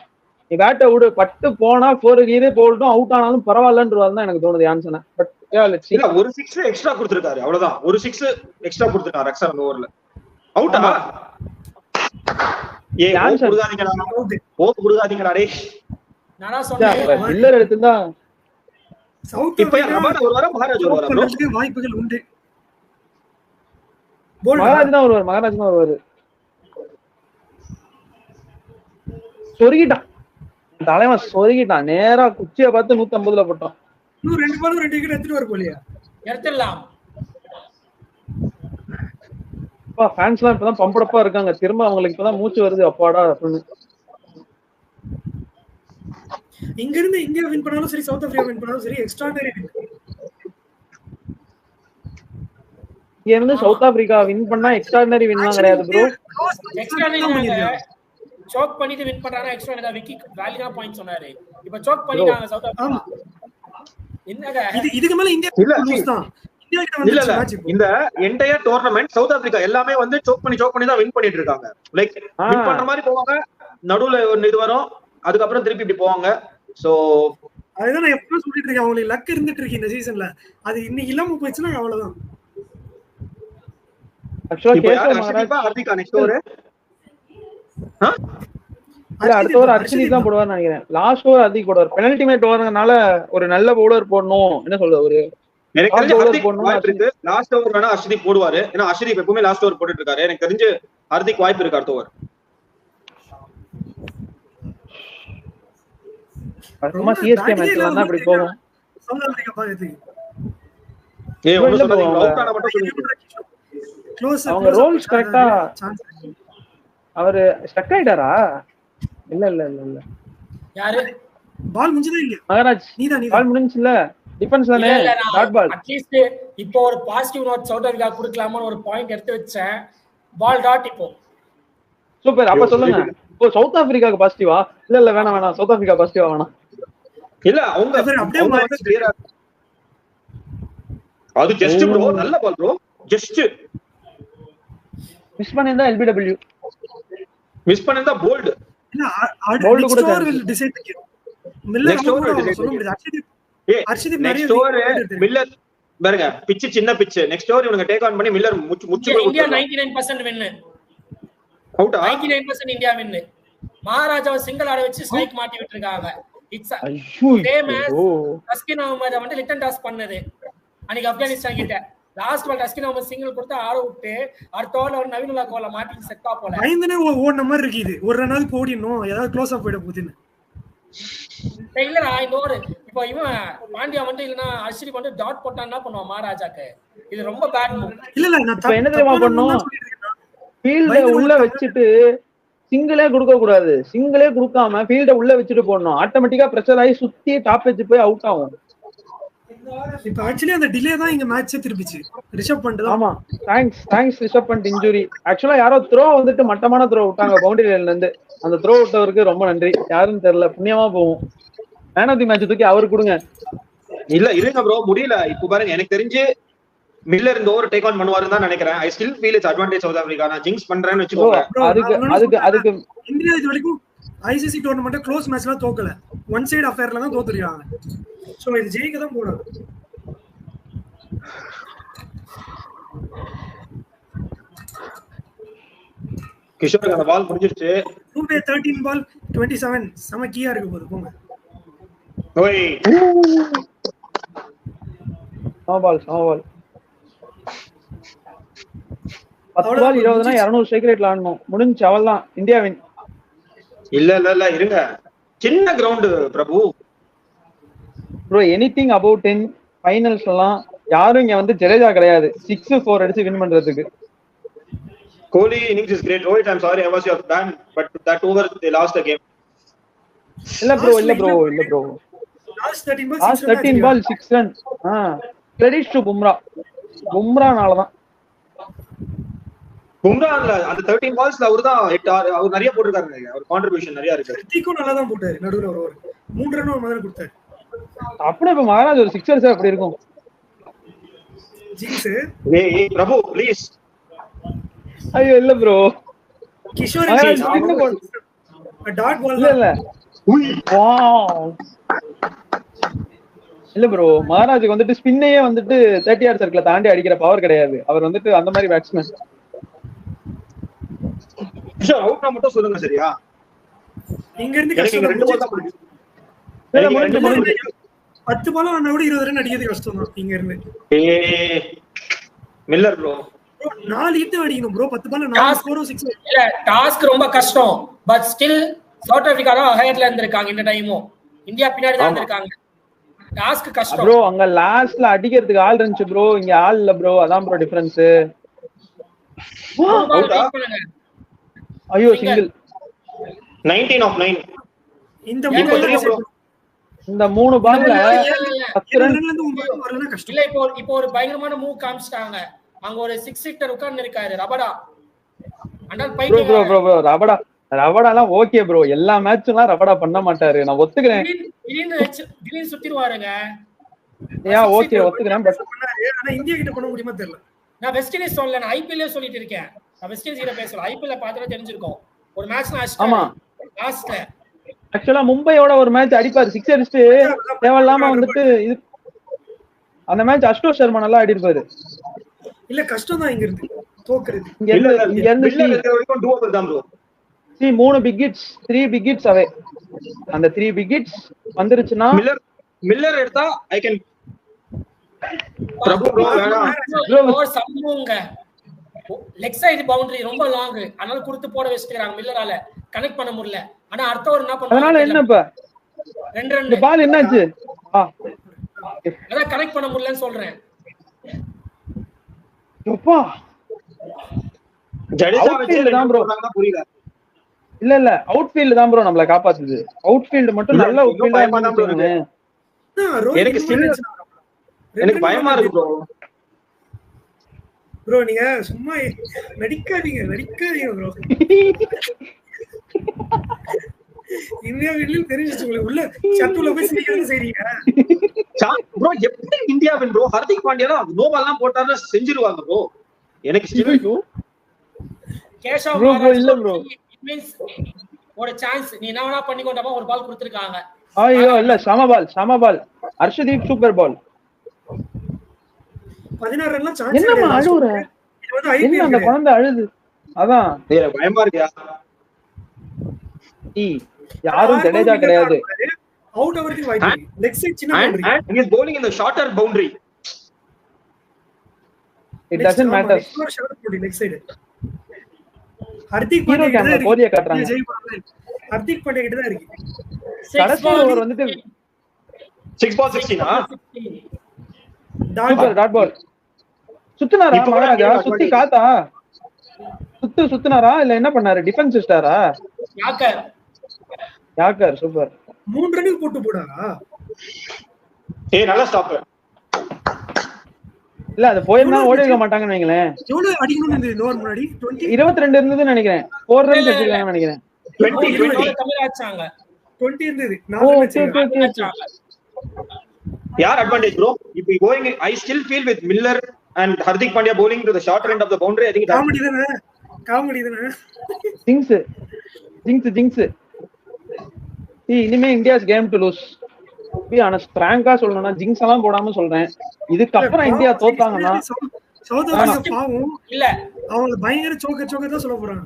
நீ பேட்டை விடு பட்டு போனா 4 கீரே போல்ட்டும் அவுட் ஆனாலும் பரவாயில்லன்றுவாரு தான் எனக்கு தோணுது யான்சனை. பட் இல்ல ஒரு 6 எக்ஸ்ட்ரா கொடுத்திருக்காரு அவ்வளவுதான். ஒரு 6 எக்ஸ்ட்ரா கொடுத்திருக்காரு அக்ஸர் அந்த ஓவர்ல. அவுட்டா? யான்சன் குடுகாதீங்கடா டேய். நானா சொன்னேன் மில்லர் எடுத்துதா சவுத் இப்போ ரபாடா ஒரு வாரம் மகாராஜ் ஒரு வாரம் பண்றதுக்கு வாய்ப்புகள் உண்டு. மகாராஜ் தான் வருவாரு. சொருகிட்டான் தலைவன், சொருகிட்டான். நேரா குச்சியை பார்த்து 150ல போட்டான். இன்னும் 2 பால் 2 விக்கெட் எடுத்துட்டு வர போலியா? எடுத்துடலாம். ஃபேன்ஸ்லாம் இப்பதான் பம்படப்பா இருக்காங்க. திரும்ப அவங்களுக்கு இப்பதான் மூச்சு வருது அப்பாடா அப்படின்னு. இங்க இருந்து இந்தியா வின் பண்ணாலும் சரி சவுத் ஆப்பிரிக்கா வின் பண்ணாலும் சரி எக்ஸ்ட்ராடனரி. இங்க இருந்து சவுத் ஆப்பிரிக்கா வின் பண்ணா எக்ஸ்ட்ராடினரி வின்லாம் கிடையாது ப்ரோ. சோக் பண்ணிட்டு வின் பண்றாங்க. எக்ஸ்ட்ரா விக்கி வேலிடா பாயிண்ட் சொன்னாரு. இப்போ சோக் பண்ணிட்டாங்க சவுத் ஆப்பிரிக்கா. என்னங்க இதுக்கு மேல இந்தியா லூஸ் தான். இல்ல இந்த என்டையர் டோர்னமெண்ட் சவுத் ஆப்பிரிக்கா எல்லாமே வந்து சோக் பண்ணி தான் வின் பண்ணிட்டு இருக்காங்க. லைக் வின் பண்ற மாதிரி போவாங்க, நடுவுல ஒரு இது வரும், அதுக்கப்புறம் திருப்பி இப்படி போவாங்க. சோ அதுதான் நான் எப்பவும் சொல்லிட்டு இருக்கேன், அவங்களுக்கு லக் இருந்துட்டு இருக்கு இந்த சீசன்ல. அது இன்னைக்கு இல்லாம போயிடுச்சுன்னா அவ்வளவுதான். ஹார்திகா நெக்ஸ்ட் ஓவர் அடுத்த ஓவர் அர்ஷதீப் தான் போடுவார்னு நினைக்கிறேன். லாஸ்ட் ஓவர் ஹார்திக் போடுவார். பெனல்டி மேட் ஓவர்னால ஒரு நல்ல பவுலர் போடணும். என்ன சொல்றது, ஒரு எனக்கு தெரிஞ்சு ஹார்திக் வாய்ப்பு இருக்கு. லாஸ்ட் ஓவர் வேணா ஹர்ஷதீப் போடுவாரு. ஏன்னா ஹர்ஷதீப் எப்பவுமே லாஸ்ட் ஓவர் போட்டுட்டு இருக்காரு. எனக்கு தெரிஞ்சு ஹார்திக் வாய்ப்பு இருக்கு அடுத்த ஓவர். சும்மா சிஎஸ்கே மேட்ச்ல தான் அப்படி போகும். சவுத் ஆப்பிரிக்கா பாக்குறதுக்கு ஒன்னு சொல்லாதீங்க, அவுட் ஆன மட்டும் சொல்லுங்க. க்ளோஸ் அவங்க ரோல்ஸ் கரெக்ட்டா அவரு ஸ்டக் ஆயிட்டாரா? இல்ல யாரு பால் முடிஞ்சதே இல்ல. மகாராஜ் நீதான் பால் முடிஞ்சுல, டிஃபென்ஸ் தானே, டாட் பால். அட்லீஸ்ட் இப்போ ஒரு பாசிட்டிவ் நோட் சவுத் ஆப்பிரிக்கா கொடுக்கலாமான்னு ஒரு பாயிண்ட் எடுத்து வச்சேன். பால் டாட் இப்போ சூப்பர். அப்ப சொல்லுங்க, இப்போ சவுத் ஆப்பிரிக்காக்கு பாசிட்டிவா? இல்ல வேணாம், சவுத் ஆப்பிரிக்கா பாசிட்டிவா வேணாம். இல்ல அவங்க அப்படியே வந்து கிளியரா அது ஜஸ்ட் ப்ரோ, நல்ல பால் ப்ரோ, ஜஸ்ட் மிஸ் பண்ணிருந்தா எல்பிடபிள்யூ, மிஸ் பண்ணிருந்தா போல்ட். இல்ல போல்ட் கூட வில் டிசைட் மில்லர் சொல்ல முடியாது. ஹர்ஷதீப் நெக்ஸ்ட் ஓவர் மில்லர் பாருங்க, பிட்ச் சின்ன பிட்ச். நெக்ஸ்ட் ஓவர் இவங்க டேக் ஆன் பண்ணி மில்லர் முச்சு இந்தியா 99% வின். அவுட்டா 99% இந்தியா வின். மகாராஜாவை சிங்கிள் ஆட வச்சு ஸ்ட்ரைக் மாட்டி விட்டுருக்காங்க. It's same as Taskin Ahmed வந்து ரிட்டன் டாஸ் பண்ணது அன்னைக்கு ஆப்கானிஸ்தான் கிட்ட. Last ball Taskin Ahmed single கொடுத்து ஆட விட்டு அடுத்த ஓவர்ல ஒரு நவீனுல்லா கோல மாட்டி செட்டா போல பயந்தனே ஓடுன மாதிரி இருக்குது. ஒரு ரன்னாவது ஓடினோம், ஏதாவது க்ளோஸ் அப் போயிட போகுதுன்னு. இல்லடா இந்த ஓவர் இப்போ இவன் பாண்டியா வந்து இல்லனா அர்ஷதீப் வந்து டாட் போட்டா என்ன பண்ணுவான் மகாராஜாக்கு? இது ரொம்ப பேட் மூவ். இல்ல நான் இப்ப என்ன தெரியுமா பண்ணனும், ஃபீல்ட உள்ள வச்சிட்டு சிங்கிளே கொடுக்க கூடாது. சிங்கிளே கொடுக்காம ஃபீல்ட உள்ள வச்சிட்டு போடணும். ஆட்டோமேட்டிக்கா பிரஷர் ஆகி சுத்தி டாப் எட்ஜ் போய் அவுட் ஆகும். இப்ப ஆக்சுவலி அந்த டிலே தான் இங்க மேட்சே திருப்பிச்சு. ரிஷப் பண்ட் தான். ஆமா, தேங்க்ஸ் ரிஷப் பண்ட் இன்ஜூரி. ஆக்சுவலா யாரோ த்ரோ வந்துட்டு மட்டமான த்ரோ விட்டாங்க பவுண்டரி லைன்ல இருந்து. அந்த த்ரோ விட்டவருக்கு ரொம்ப நன்றி. யாருன்னு தெரியல, புண்ணியமா போகும். மேன் ஆஃப் தி மேட்ச் தூக்கி அவரு கொடுங்க. இல்ல இருங்க ப்ரோ, முடியல. இப்போ பாருங்க, எனக்கு தெரிஞ்சு மில்லர் இந்த ஓவர் டேக் ஆன் பண்ணுவாருன்னு தான் நினைக்கிறேன். I still feel it's advantage south Africa. நான் ஜிங்க்ஸ் பண்றேன்னு வெச்சுக்கோங்க. அதுக்கு இந்தியா இது வரைக்கும் ஐசிசி டோர்னமெண்ட்ல க்ளோஸ் மேட்ச்லாம் தோக்கல. ஒன் சைடு அஃபேர்ல தான் தோத்துறாங்க. சோ இது ஜெயிக்க தான் போறாங்க. கிஷோர் அந்த பால் முடிஞ்சிருச்சு. 13 பால் 27 சம கீயா இருக்கு போது போங்க. ஓய் பால் 10 பால் 20னா 200 ஸ்ட்ரைக் ரேட்ல ஆடணும். முடிஞ்சு அவள்தான் இந்தியா வின். இல்ல இருங்க, சின்ன ground Prabhu bro. Anything about 10 finals எல்லாம் யாரும் இங்க வந்து ஜடேஜா கிடையாது 6-4 அடிச்சு வின் பண்றதுக்கு. கோலி innings is great. Rohit, I'm sorry I was your fan, but that over they lost the game. இல்ல bro last 13 ball 6 run. Credit to பும்ரானால தான். பும்ரால அந்த 13 பால்ஸ்ல அவர்தான் அவர் நிறைய போட்டுருக்காரு. அவர் கான்ட்ரிபியூஷன் நிறைய இருக்கு. ரித்திகோ நல்லா தான் போட்டாரு. நடுவுல ஒரு ஓவர் 3 ரன் ஒரு மாதிரி கொடுத்தாரு. அப்படியே இப்ப மகாராஜ் ஒரு 6 அப்படி இருக்கும். ஜிங்ஸ் ஏய் பிரபு ப்ளீஸ். ஐயோ இல்ல ப்ரோ, கிஷோர் டாட் பால் இல்ல வாவ் இல்ல ப்ரோ. மகாராஜுக்கு வந்துட்டு ஸ்பின்னையே வந்துட்டு 30 யார்ட் சர்க்கிள தாண்டி அடிக்கிற பவர் கிடையாது. அவர் வந்துட்டு அந்த மாதிரி பேட்ஸ்மேன். கிஷோர் அவுட்னா மட்டும் சொல்லுங்க சரியா? இங்க இருந்து கஷ்டம். 2 பால் தான் முடிஞ்சு. 10 பால் ஆனா கூட 20 ரன் அடிக்கிறது கஷ்டம் தான் இங்க இருந்து. மில்லர் ப்ரோ 4 ஹிட் அடிக்கணும் ப்ரோ. 10 பால்ல 4 ஸ்கோர் 6. இல்ல டாஸ்க் ரொம்ப கஷ்டம். பட் ஸ்டில் சவுத் ஆப்பிரிக்கா தான் ஹையர்ல இருந்திருக்காங்க. இந்த டைமும் இந்தியா பின்னாடி தான் இருந்திருக்காங்க. டாஸ்க் கஷ்டம் ப்ரோ. அங்க லாஸ்ட்ல அடிக்கிறதுக்கு ஆள் இருந்துச்சு ப்ரோ, இங்க ஆள் இல்ல ப்ரோ. அதான் ப்ரோ டிஃபரன்ஸ். ஐயோ சிங்கிள் 19 of 9. இந்த 3 பால்ல 10 ரன் இல்ல. இப்போ ஒரு பயங்கரமான மூவ் காமிச்சிட்டாங்க. அங்க ஒரு 6 ஹிட்டர் உட்கார்ந்து இருக்காரு ரபடா. அண்டால் ப்ரோ ப்ரோ ப்ரோ ப்ரோ ரபடாலாம் ஓகே ப்ரோ. எல்லா மேட்ச்லாம் ரபடா பண்ண மாட்டாரு, நான் ஒத்துக்கிறேன். கிரீன் சுத்திடுவாருங்க. ஓகே ஒத்துக்கிறேன். பட் ஆனா இந்தியா கிட்ட பண்ண முடியுமா தெரியல. நான் வெஸ்ட் இண்டீஸ் சொல்லல, நான் ஐபிஎல்லே சொல்லிட்டு இருக்கேன். நான் வெஸ்ட் இண்டீஸ் கிட்ட பேசல, ஐபிஎல்ல பார்த்தா தெரிஞ்சிருக்கும். ஒரு மேட்ச் நான் ஆமா லாஸ்ட்ல ஆக்சுவலா மும்பையோட ஒரு மேட்ச் அடிப்பாரு, 6 அடிச்சுட்டு தேவையில்லாம வந்துட்டு இது அந்த மேட்ச் அஷ்டோஷ் சர்மா நல்லா ஆடி இருப்பாரு. இல்ல கஷ்டம் தான் இங்க இருந்து தோக்குறது. இங்க இருந்து வரைக்கும் டூவபிள் தான் bro. 3 big hits 3 big hits away. அந்த 3 பிக் ஹிட்ஸ் வந்துருச்சுனா மில்லர் எடுத்தா I can Prabhu bro bro சம்புங்க லெக் சைடு பவுண்டரி ரொம்ப லாங், அதனால குடுத்து போட வச்சிட்டாங்க. மில்லரால கனெக்ட் பண்ண முடியல. ஆனா அடுத்த ஒரு என்ன பண்ணுவாங்க, அதனால என்ன இப்ப 2 ரன் இந்த பால் என்னாச்சு? அத கனெக்ட் பண்ண முடியலன்னு சொல்றேன். அப்பா ஜடேஜா வெச்சு தான் ப்ரோ புரியல. இல்ல அவுட்ஃபீல்ட் தான் ப்ரோ நம்மள காப்பாத்துது. அவுட்ஃபீல்ட் மட்டும் நல்ல அவுட்ஃபீல்டா இருந்தானே. எனக்கு பயமா இருக்கு ப்ரோ. ப்ரோ நீங்க சும்மா நடிக்காதீங்க ப்ரோ. இந்தியா வீட்லயும் தெரிஞ்சிச்சு உங்களுக்கு. உள்ள சட்டுல போய் சிரிக்கிறது செய்றீங்க ப்ரோ. எப்படி India win bro? Hardik Pandya no பால்லாம் போட்டாருன்னா செஞ்சிருவாங்க ப்ரோ. எனக்கு ஸ்டில் கேஷவ் ப்ரோ இல்ல ப்ரோ மீன்ஸ் ஒரு சான்ஸ் நீ என்ன வேணா பண்ணிக்கோண்டமா ஒரு பால் கொடுத்திருக்காங்க. ஐயோ இல்ல சம பால் ஹர்ஷதீப் சூப்பர் பால். 16 ரன்லாம் சான்ஸ் என்னமா அழுவுற? இது வந்து ஐபிஎல் என்ன அந்த குழந்தை அழுது? அதான் பயமா இருக்கியா? யாரும் ஜடேஜா கிடையாது. அவுட் ஆவறதுக்கு வாய்ப்பு இருக்கு. லெக் சைடு சின்ன boundary. He is bowling in the shorter boundary. It doesn't matter. Short boundary leg side. Hardik Pandya கிட்ட கோலிய காட்றாங்க. ஹர்திக் பாண்டியா கிட்ட தான் இருக்கு. கடைசி ஓவர் வந்துட்டு 6 ball 16 சூப்பர் டாட் பால். சுத்துனாரா மகாராஜா? சுத்தி காத்தா சுத்துனாரா இல்ல என்ன பண்ணாரு? டிஃபென்ஸ் ஸ்டாரா? Yorker super. 3 ரன்னுக்கு போட்டு போடாரா? நல்ல ஸ்டாப். இல்ல அது போயிருந்தா ஓடி இருக்க மாட்டாங்கன்னு வைங்களேன். எவ்வளவு அடிக்கணும்னு இருந்தது நோர் முன்னாடி? 22 இருந்ததுன்னு நினைக்கிறேன். 4 ரன்ஸ் அடிச்சாங்கன்னு நினைக்கிறேன். 20 கம்மி ஆச்சாங்க. 20 இருந்தது. 4 ரன் ஆச்சாங்க. யார் advantage bro? If we going, I still feel with Miller and Hardik Pandya bowling to the shorter end of the boundary, I think comedy தானே. ஜிங்ஸ் இனிமே India's game to lose. Be honest பிராங்கா சொல்லணும்னா jinx எல்லாம் போடாம சொல்றேன். இதுக்கு அப்புறம் India தோத்தாங்கன்னா south Africa பாவம் இல்ல, அவங்க பயங்கர சோக்க தான் சொல்ல போறாங்க.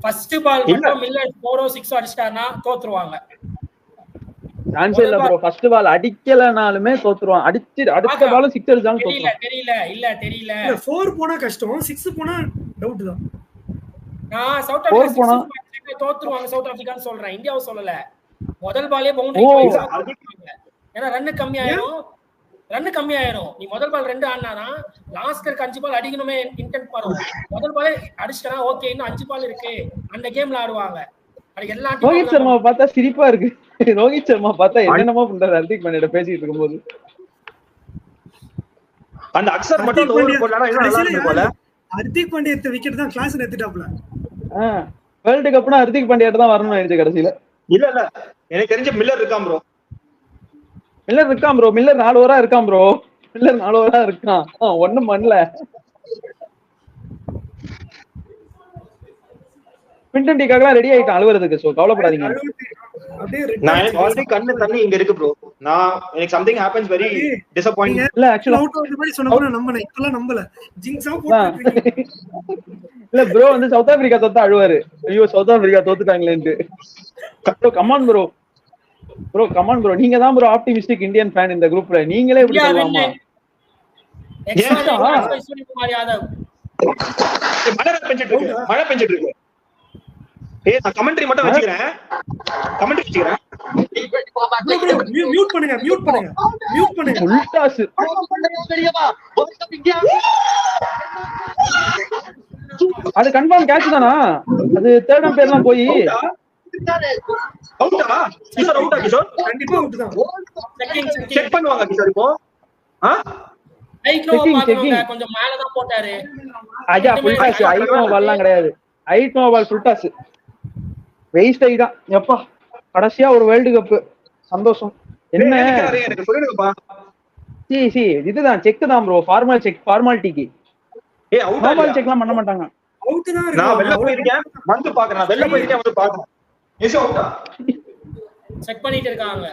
ஃபர்ஸ்ட் பால் மட்டும் மில்லர் 4 6 அடிச்சானா தோத்துருவாங்க. சான்ஸ் இல்ல ப்ரோ. ஃபர்ஸ்ட் பால் அடிக்கலனாலுமே தோத்துருவான். அடிச்சு அடுத்த பால் 6 அடிச்சாலும் தோத்துருவான். தெரியல 4 போனா கஷ்டம், 6 போனா டவுட் தான். நான் சவுத் ஆப்பிரிக்கா தோத்துருவாங்க சவுத் ஆப்பிரிக்கான்னு சொல்றேன், இந்தியாவை சொல்லல. முதல் பாலே பவுண்டரி போயிடுவாங்க. ஏன்னா ரன் கம்மியாயிரும். நீ முதல் பால் 2 ஆனாதான் லாஸ்ட் இருக்க 5 பால் அடிக்கணுமே இன்டென்ட் பாரு. முதல் பாலே அடிச்சிட்டா ஓகே, இன்னும் 5 பால் இருக்கு, அந்த கேம்ல ஆடுவாங்க. ரோஹித் சர்மா பார்த்தா சிரிப்பா இருக்கு. ரோஹித் சர்மா பார்த்தா என்னென்னமோ பண்றாரு ஹர்திக் பாண்டியா பேசிட்டு இருக்கும்போது. அந்த அக்ஷர் மட்டும் ஓவர் போடலாம் இன்னும் நல்லா இருக்கும் போல. ஹர்திக் பாண்டியா எடுத்த விக்கெட் தான் கிளாஸ் எடுத்துட்டாப்ல. வேர்ல்ட் கப்னா ஹர்திக் பாண்டியா தான் வரணும் ஆயிடுச்சு கடைசில. இல்ல எனக்கு தெரிஞ்ச மில்லர் இருக்கான் ப்ரோ. மில்லர் 4 ஓவரா இருக்கான் ப்ரோ. மில்லர் 4 ஓவரா இருக்கான். ஒண்ணும் பண்ணல. பின்டன்டிக்காக ரெடி ஆயிட்டான் அழுவறதுக்கு. சோ கவலைப்படாதீங்க. நான் ஆல்ரெடி கண்ணு தண்ணி இங்க இருக்கு ப்ரோ. நான் எனக்கு something happens very disappointing. இல்ல एक्चुअली அவுட் ஆஃப் தி மாதிரி சொன்னப்ப நான் நம்பல. இப்பலாம் நம்பல. ஜிங்ஸா போட்டுட்டீங்க. இல்ல ப்ரோ வந்து சவுத் ஆப்பிரிக்கா தோத்தா அழுவாரு. ஐயோ சவுத் ஆப்பிரிக்கா தோத்துட்டாங்களேன்னு. Come on bro. நீங்க தான் ப்ரோ ஆப்டிமிஸ்டிக் இந்தியன் ஃபேன் இந்த குரூப்ல. நீங்களே இப்படி சொல்லலாமா? மழை பெஞ்சிட்டு இருக்கு. நான் கமெண்ட்ரி மட்டும் வச்சுக்கிறேன். மியூட் பண்ணுங்க. உல்டாஸ் அது கன்ஃபார்ம் கேட்ச் தானா? அது தேர்ட் அம்பையர்லாம் போய் அவுட்டா? கிஷோர் அவுட்டா? கிஷோர் கண்டிப்பா அவுட் தான். செக் பண்ணுவாங்க கிஷோர் இப்போ. ஹைட் நோவா பாக்கணும்ங்க, கொஞ்சம் மேல தான் போட்டாரு. அஜா ஃபுல் டாஸ், ஹைட் நோ பால்லாம் கிடையாது. Height no ball full toss. Waist ஆயிதான். எப்பா கடைசியா ஒரு வேர்ல்டு கப் சந்தோஷம். என்ன எனக்கு சொல்லுங்கப்பா. சி இதுதான் செக் தான் ப்ரோ, ஃபார்மல் செக், ஃபார்மாலிட்டிக்கு. அவுட் நார்மல் செக்லாம் பண்ண மாட்டாங்க. அவுட் தான் இருக்கு. நான் வெளில போயிருக்கேன் வந்து பாக்குறேன், வெளில போயிருக்கேன் வந்து பாக்குறேன். எஸ் அவுட்டா செக் பண்ணிட்டு இருக்காங்க.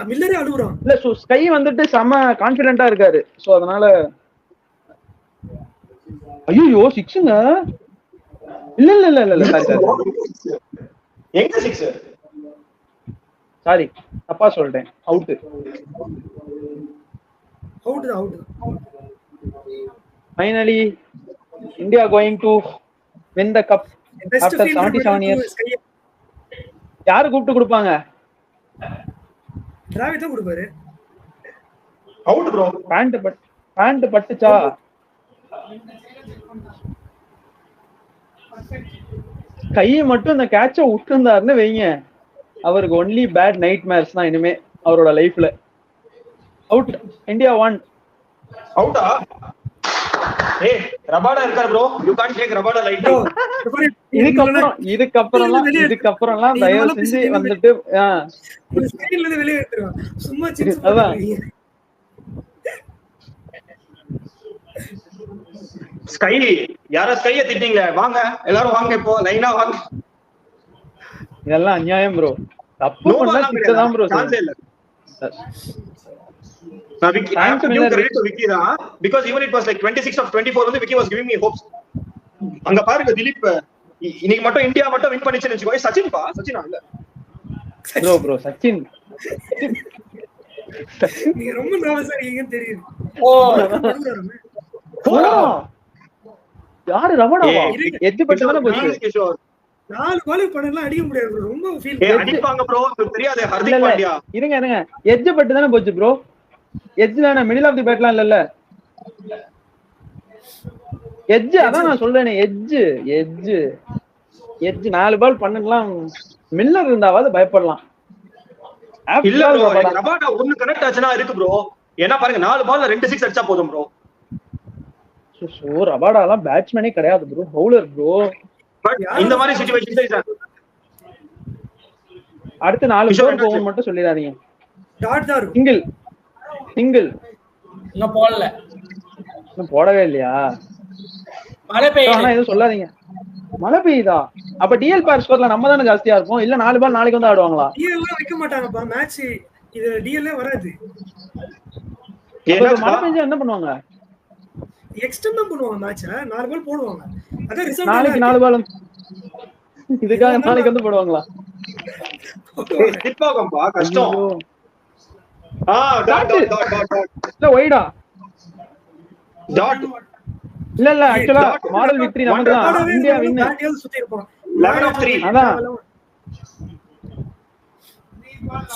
மில்லரே அழுகுறான். இல்ல ஸ்கை வந்துட்டு செம கான்ஃபிடென்ட்டா இருக்காரு. சோ அதனால ஐயோ 6ங்க. இல்ல எங்க 6? சாரி தப்பா சொல்றேன். Out. Finally India going to win the cup after 77 years. யாரு கூப்பிட்டு கொடுப்பாங்க? டிராவிட் தான் கொடுப்பாரு. Out bro. பேண்ட் பட்டுச்சா? கையை மட்டும் இந்த கேட்ச விட்டுருந்தாருன்னு வைங்க, அவருக்கு ஒன்லி பேட் நைட் மேர்ஸ் தான் இனிமே அவரோட லைஃப்ல. அவுட். இந்தியா 1. அவுட்டா? ரபாடா இருக்காரு bro. You can't take Rabada light. இதுக்கப்புறம்லாம் தயவு செஞ்சு வந்துட்டு ஸ்கிரீன்ல இருந்து வெளிய எடுத்துறோம். சும்மா சின்ன ஸ்கை யாரோ ஸ்கைய திட்டிங்களே, வாங்க எல்லாரும் வாங்க, இப்போ லைனா வாங்க. இதெல்லாம் அநியாயம் ப்ரோ. தப்பு பண்ணா திட்டதான் ப்ரோ. சான்ஸ் இல்ல. I have to give credit to Vicky da, because even it was like 26 of 24 வந்து Vicky was giving me hopes. அங்க பாருங்க திலீப் இன்னைக்கு மட்டும் இந்தியா மட்டும் வின் பண்ணிச்சுன்னு வெச்சுக்கோ. சச்சின் பா, சச்சினா இல்ல ப்ரோ சச்சின். நீங்க ரொம்ப நர்வஸா இருக்கீங்கன்னு தெரியுது. யாரு ரவடாவா? எட்ஜ் பட்டதானே போச்சு. 4 பால் பண்ணலாம் அடிக்க முடியாது ப்ரோ. ரொம்ப ஃபீல் அடிப்பாங்க ப்ரோ. தெரியாது ஹர்திக் பாண்டியா. இருங்க எட்ஜ் பட்டதானே போச்சு ப்ரோ. எட்ஜ்ல மிடில் ஆஃப் தி பேட்லாம் இல்லல்ல. எட்ஜ் அதான் நான் சொல்றேனே, எட்ஜ் 4 பால் பண்ணலாம். மில்லர் இருந்தாவது பயப்படலாம். இல்ல ப்ரோ, ரபாடா ஒன்னு கனெக்ட் ஆச்சுனா இருக்கு ப்ரோ. ஏன்னா பாருங்க 4 பால்ல 2 6 அடிச்சா போதும் ப்ரோ. சோ ரபாடாலாம் பேட்ஸ்மேனே கிடையாது ப்ரோ, பவுலர் ப்ரோ. பட் இந்த மாதிரி சிச்சுவேஷன்ல இதான் அடுத்து 4 ஓவர் போகும் மட்டும் சொல்லிராதீங்க. டாட் தான் இருக்கும். சிங்கிள் இன்னும் போடல. இன்னும் போடவே இல்லையா? மழை பெய்யுது. ஆனா எதுவும் சொல்லாதீங்க. மழை பெய்யுதா? அப்ப டிஎல் பார் ஸ்கோர்ல நம்ம தானே ஜாஸ்தியா இருக்கும். இல்ல 4 பால் நாளைக்கு வந்து ஆடுவாங்களா? டிஎல் வைக்க மாட்டாங்கப்பா. மேட்ச் இது டிஎல்லே வராது. மழை பெஞ்சா என்ன பண்ணுவாங்க? எக்ஸ்டெண்ட் தான் பண்ணுவாங்க மேட்ச. 4 பால் போடுவாங்க. அத ரிசல்ட் நாளைக்கு 4 பால் இதுக்காக நாளைக்கு வந்து போடுவாங்களா? டிப்பாகம்பா கஷ்டம். டாட் இல்ல வைடா டாட் இல்ல एक्चुअली மாடல் விக்டரி நமக்கு தான். India win. பேட்டியல் சுத்தி இருப்போம். 11 of 3. அதான்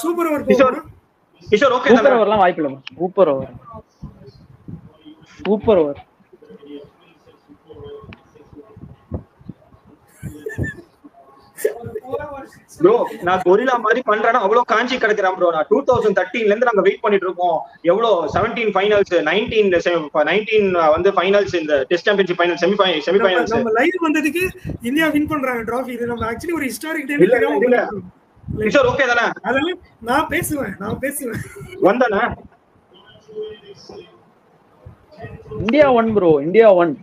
super over Kishore okay. Super ஓவர்லாம் வாய்ப்பு இல்ல. Super over bro. நான் கொரில்லா மாதிரி பண்றேன்னா அவ்வளவு காஞ்சி கிடக்குறேன் ப்ரோ. நான் 2013ல இருந்து நாங்க வெயிட் பண்ணிட்டு இருக்கோம். எவ்வளவு 17 ஃபைனல்ஸ், 19 வந்து ஃபைனல்ஸ், இந்த டெஸ்ட் சாம்பியன்ஷிப் ஃபைனல், செமிஃபைனல்ஸ். நம்ம லைவ் வந்ததுக்கு இந்தியா வின் பண்றாங்க டிராஃபி. இது நம்ம एक्चुअली ஒரு ஹிஸ்டாரிக் டே. கிஷோர் ஓகே தானே? அதெல்லாம் நான் பேசுவேன் வந்தானே. India 1 bro. இந்தியா 1.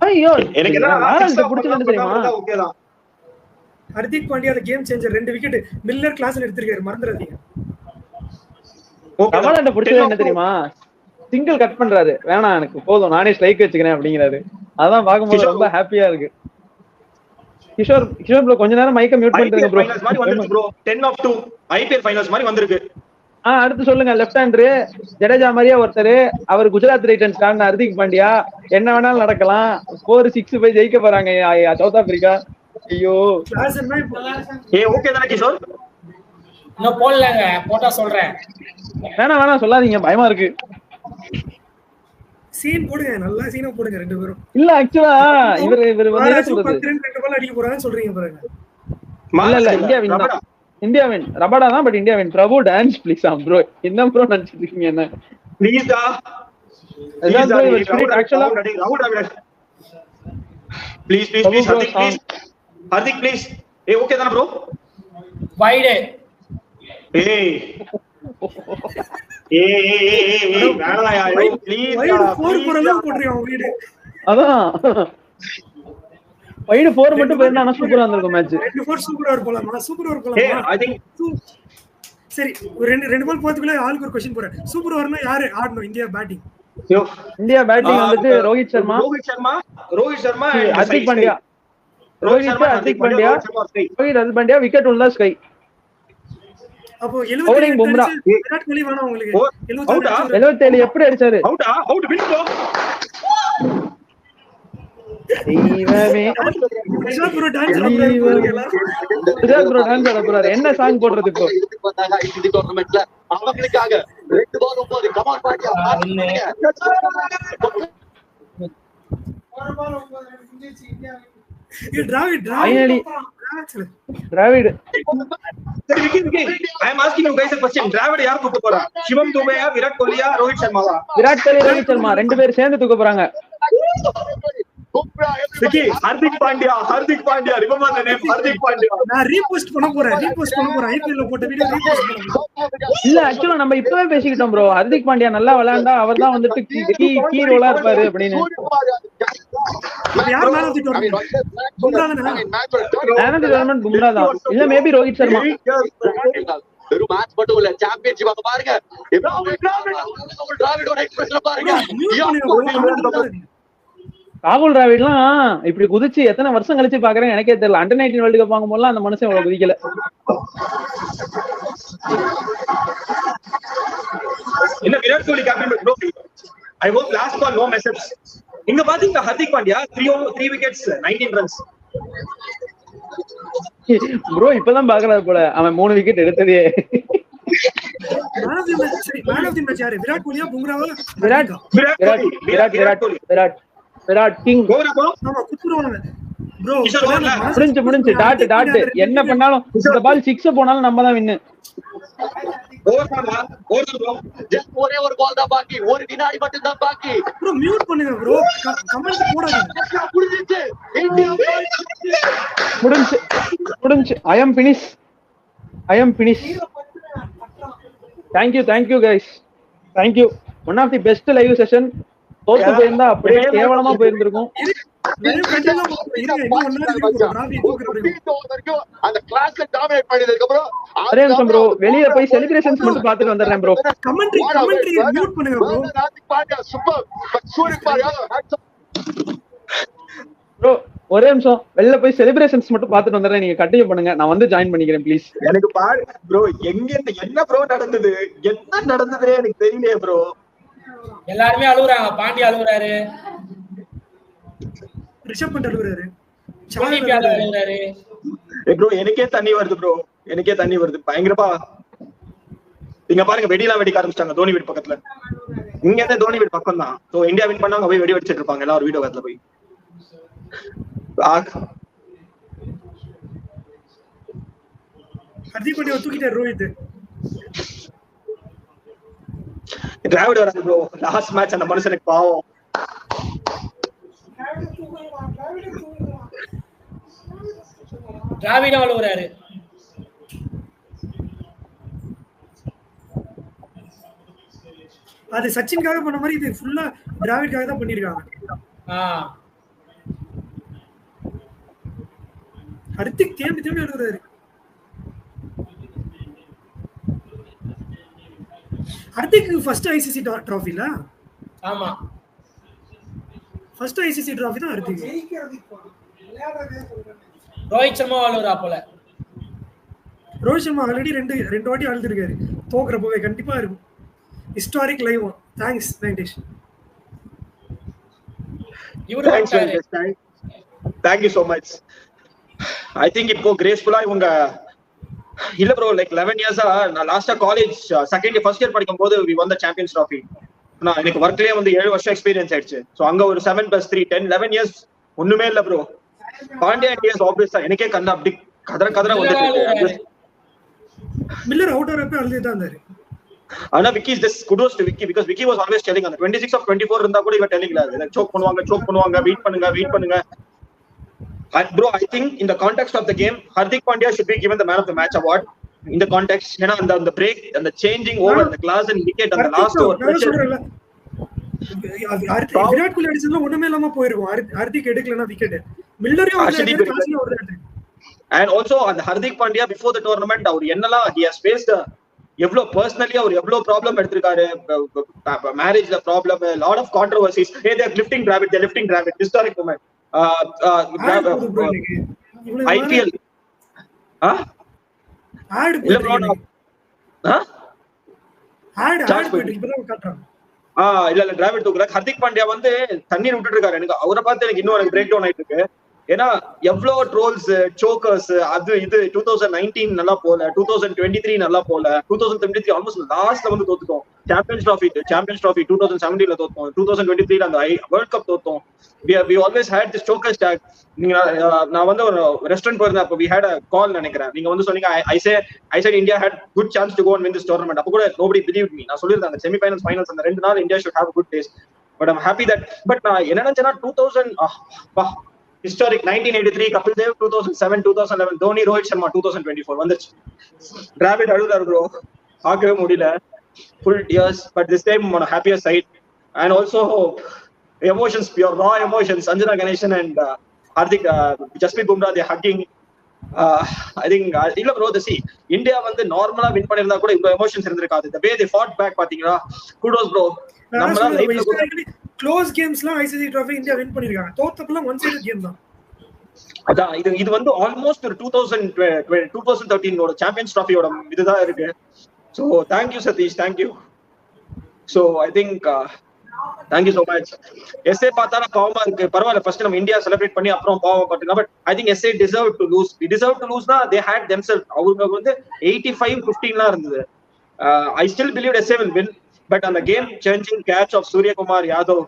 ஐயோ எனக்கு என்ன பிடிச்சது தெரியுமா? ஓகே தான். ஹர்திக் பாண்டியா அந்த கேம் சேஞ்சர் 2 விக்கெட் மில்லர் கிளாஸ்ல எடுத்துருக்காரு, மறந்துடாதீங்க. ரவடாண்ட பிடிச்சது என்ன தெரியுமா? சிங்கிள் கட் பண்றாரு. வேணாம் எனக்கு போதும், நானே ஸ்ட்ரைக் வச்சுக்கிறேன் அப்படிங்கிறாரு. அதான் பாக்கும்போது ரொம்ப ஹாப்பியா இருக்கு. கிஷோர் ப்ரோ கொஞ்ச நேரம் மைக்க மியூட் பண்ணிருங்க ப்ரோ. மாதிரி வந்திருக்கு ப்ரோ. 10 of 2 ஐபிஎல் ஃபைனல்ஸ் மாதிரி வந்திருக்கு. அடுத்து சொல்லுங்க. லெஃப்ட் ஹேண்டர் ஜடேஜா மாதிரியா ஒருத்தர், அவர் குஜராத் டைட்டன்ஸ் காரன் ஹர்திக் பாண்டியா. என்ன வேணாலும் நடக்கலாம். 4-6 போய் ஜெயிக்க போறாங்க சவுத் ஆப்பிரிக்கா. ஐயோ ஓகே தானே கிஷோர்? இன்னும் போடலங்க, போட்டா சொல்றேன். வேணாம் சொல்லாதீங்க, பயமா இருக்கு. சீன் போடுங்க, நல்லா சீனா போடுங்க 2 பேரும். இல்ல ஆக்சுவலா இவர் வந்து என்ன சொல்றது, 2 பால் அடிக்க போறாங்கன்னு சொல்றீங்க பாருங்க. இல்ல இந்தியா வின் தான். ரபாடா தான், but India win. Prabhu dance please bro. என்ன ப்ரோ நினைச்சிட்டு இருக்கீங்க? என்ன ப்ளீஸ் டா அதான் bro இவர் spirit actually please Hardik please ஏய் ஓகே தான ப்ரோ வைட் ஏய் வேணா யாரோ ப்ளீஸ் வைட் 4 போறலாம் போட்றியா வீடு அதான் வைட் 4 மட்டும் போயிருந்தா சூப்பரா இருந்திருக்கும் மேட்ச் 4 சூப்பரா போலாமா சூப்பர் ஓவர் போலாமா ஐ திங்க் சரி ஒரு ரெண்டு பால் போறதுக்குள்ள ஆளுக்கு ஒரு क्वेश्चन போறேன் சூப்பர் ஓவர்னா யாரு ஆடணும் இந்தியா பேட்டிங் இந்தியா பேட்டிங் வந்துட்டு ரோஹித் சர்மா ஹர்திக் பாண்டியா ஹர்திக் பாண்டியா விக்கெட் உள்ள ஸ்கை அப்போ 77 பும்ரா விராட் கோலி வேணும் உங்களுக்கு 77 எப்படி அடிச்சாரு அவுட் வின் ப்ரோ தெய்வமே ரிஷப் ப்ரோ டான்ஸ் ஆடுறாரு ரிஷப் ப்ரோ டான்ஸ் ஆடுறாரு என்ன சாங் போடுறது இப்போ ஐசிசி டோர்னமெண்ட்ல அவங்களுக்காக 2 பால் 9 கமான் பாண்டியா டிராவிட் சரி Vicky I am asking you guys a question Dravid யார் தூக்க போறா சிவம் துபேயா விராட் கோலியா ரோஹித் சர்மாவா விராட் கோலி ரோஹித் சர்மா ரெண்டு பேரும் சேர்ந்து தூக்க போறாங்க Vicky Hardik Pandya remember the name Hardik Pandya நான் ரீபோஸ்ட் பண்ண போறேன் ஐபிஎல் ல போட்ட வீடியோ ரீபோஸ்ட் பண்ணேன் இல்ல ஆக்சுவலா நம்ம இப்பவே பேசிக்கிட்டோம் ப்ரோ ஹர்திக் பாண்டியா நல்லா விளையாண்டா அவர்தான் வந்துட்டு கீ ரோலா இருப்பாரு அப்படின்னு யார் man of the tournament Bumrah Bumrah தான் இல்ல மேபி ரோஹித் சர்மா வெறும் மேட்ச் மட்டும் இல்ல சாம்பியன்ஷிப் அங்க பாருங்க டிராவிடோட எக்ஸ்பிரஷன் பாருங்க ராகுல் டிராவிட்லாம் இப்படி குதிச்சு எத்தனை வருஷம் கழிச்சு பாக்குறேன் எனக்கே தெரியல அண்டர் 19 வேர்ல்டு கப் வாங்கும் போதுலாம் அந்த மனுஷன் இவ்வளவு குதிக்கல என்ன Virat Kohli captain bro I hope last ball no message இங்க பாத்தீங்க Hardik Pandya 3 wickets 19 runs bro இப்பதான் பாக்குறாரு போல அவன் 3 விக்கெட் எடுத்ததே மேன் ஆஃப் தி மேட்ச் யாரு விராட் கோலியா பும்ராவா விராட் கிங் ஆமா குத்துறவங்க ப்ரோ முடிஞ்சு டாட் என்ன பண்ணாலும் இந்த பால் 6 போனாலும் நம்ம தான் வின்னு ஒரே ஒரு பால் தான் பாக்கி ஒரு வினாடி மட்டும் தான் பாக்கி ப்ரோ மியூட் பண்ணுங்க ப்ரோ கமெண்ட் போடாதீங்க முடிஞ்சிச்சு இந்தியா முடிஞ்சு I am finished thank you guys thank you one of the best live session தோத்து போயிருந்தா அப்படியே கேவலமா போயிருந்திருக்கும் அந்த கிளாஸ்ல டாமினேட் பண்ணதுக்கு அப்புறம் அரே நிமிஷம் ப்ரோ வெளிய போய் செலிப்ரேஷன்ஸ் மட்டும் பாத்துட்டு வந்துறேன் ப்ரோ கமெண்ட்ரி மியூட் பண்ணுங்க bro Pandya super Suryakumar Yadav bro ஒரே நிமிஷம் வெளில போய் செலிப்ரேஷன்ஸ் மட்டும் பாத்துட்டு வந்துறேன் நீங்க கண்டினியூ பண்ணுங்க நான் வந்து ஜாயின் பண்ணிக்கிறேன் ப்ளீஸ் எனக்கு பாரு ப்ரோ என்ன ப்ரோ நடந்தது என்ன நடந்ததுனே எனக்கு தெரியலையே ப்ரோ எல்லாரும் அழுகுறாங்க பாண்டியா அழுகுறாரு ரிஷப் பண்ட் அழுகுறாரு சோனி அழுகுறாரு ப்ரோ எனக்கே தண்ணி வருது பயங்கரமா இங்க பாருங்க வெடிலாம் வெடிக்க ஆரம்பிச்சிட்டாங்க தோனி வீடு பக்கத்துல இங்க இருந்து தோனி வீடு பக்கம் தான் சோ இந்தியா வின் பண்ணாங்க போய் வெடி வெடிச்சிட்டு இருப்பாங்க எல்லாரும் வீடியோ காத்துல போய் ஹர்திக் பாண்டியா தூக்கிட்டாரு ரோஹித் டிராவிட் வராது ப்ரோ லாஸ்ட் மேட்ச் அந்த மனுஷனுக்கு பாவம் டிராவிட் அழுகுறாரு அது சச்சின்காக பண்ண மாதிரி இது ஃபுல்லா டிராவிட்காக தான் பண்ணிருக்காங்க ஹர்திக் தேம்பி அழுகுறாரு ஹர்திக் ஃபர்ஸ்ட் ஐசிசி ட்ராஃபில ஆமா ஃபர்ஸ்ட் ஐசிசி ட்ராஃபி தான் ஹர்திக் ரோஹித் சர்மா அழுகுறா போல ரோஹித் சர்மா ஆல்ரெடி ரெண்டு வாட்டி அழுதுருக்காரு தோக்குறப்பவே கண்டிப்பா இருக்கும் historic live thanks Venkatesh Thank you so much. I think இப்போ கிரேஸ்ஃபுல்லா இவங்க இல்ல ப்ரோ லைக் 11 இயர்ஸா நான் லாஸ்டா college second year first year படிக்கும்போது we won the champions trophy. நான் எனக்கு வர்க்லயே வந்து 7 வருஷம் எக்ஸ்பீரியன்ஸ் ஆயிடுச்சு. சோ அங்க ஒரு 7 + 3 10 11 இயர்ஸ் ஒண்ணுமே இல்ல ப்ரோ. பாண்டியா இயர்ஸ் ஆப்வியஸா எனக்கே கண்ணு அப்படி கதற வந்துட்டு மில்லர் அவுட் ஆறப்ப அழுதுதான் இருந்தாரு ஆனா Vicky is this kudos to Vicky because Vicky was always telling on the 26 of 24 இருந்தா கூட இவ telling இல்ல choke பண்ணுவாங்க வெயிட் பண்ணுங்க bro I think in the context of the game Hardik Pandya should be given the man of the match award in the context ஏன்னா அந்த break and the changing over the class and wicket and the last over Virat Kohli அடிச்சதுல ஒண்ணுமே இல்லாம போயிருக்கும். ஹார்திக் எடுக்கலனா wicket மில்லரையும் and also on the Hardik Pandya before the tournament அவர் என்னலாம் he has faced எவ்ளோ personally அவர் எவ்ளோ ப்ராப்ளம் எடுத்துட்டாரு மேரேஜ்ல problem lot of controversies hey they are lifting Dravid historic moment IPL ஆட் இல்ல டிராவிட் தூக்குறாரு. ஹர்திக் பாண்டியா வந்து தண்ணீர் விட்டுட்டு இருக்காரு. எனக்கு அவரை பார்த்து எனக்கு இன்னும் பிரேக் டவுன் ஆயிட்டு இருக்கு. ஏன்னா எவ்வளவு ட்ரோல்ஸ் சோக்கர்ஸ் அது இது 2019 நல்லா போல 2023 நல்லா போல 2023 ஆல்மோஸ்ட் லாஸ்ட்ல வந்து தோத்துட்டோம். சாம்பியன்ஸ் ட்ராஃபி 2017 தோத்தோம். 2023 அந்த வேர்ல்ட் கப் தோத்தோம். we always had this chokers tag. நீங்க நான் வந்து ஒரு ரெஸ்டாரண்ட் போயிருந்தேன். அப்போ we had a call நினைக்கிறேன். நீங்க வந்து சொன்னீங்க I said India had good chance to go and win this tournament. அப்போ கூட nobody believed me. நான் சொல்லிருந்தேன் செமி ஃபைனல்ஸ் ஃபைனல்ஸ் அந்த ரெண்டு நாள் India should have a good taste. But I'm happy that நான் என்ன நினைச்சேன்னா 2000 historic 1983 Kapil Dev 2007 2011 Dhoni Rohit Sharma 2024 வந்துச்சு. டிராவிட் அழுதாரு ப்ரோ, பார்க்கவே முடியல, full tears. But this time on a happier side and also emotions, pure raw emotions. Sanjana Ganeshan and Hardik Jasprit Bumrah they hugging. I think இல்ல bro see India வந்து நார்மலா win பண்ணிருந்தா கூட இவ்வளவு emotions இருந்திருக்காது. the way they fought back பாத்தீங்களா, kudos bro. நம்மளா லைஃப்ல க்ளோஸ் கேம்ஸ்லாம் ஐசிசி ட்ராஃபி இந்தியா வின் பண்ணிருக்காங்க. தோத்தப்பலாம் ஒன் சைடு கேம் தான். அதான் இது வந்து ஆல்மோஸ்ட் ஒரு 2013 ஓட சாம்பியன்ஸ் ட்ராஃபியோட இதுதான் இருக்கு. So thank you Satish, thank you. So I think thank you so much. SA பார்த்தால பாவமா இருக்கு. பரவாயில்ல, ஃபர்ஸ்ட் நம்ம இந்தியா செலிப்ரேட் பண்ணி அப்புறம் பாவம் பட்டுனா. But I think SA deserved to lose. We deserved to lose. They had themselves. அவங்க வந்து 85-15 இருந்தது. I still believe SA will win. But on the game changing catch of Suryakumar Yadav,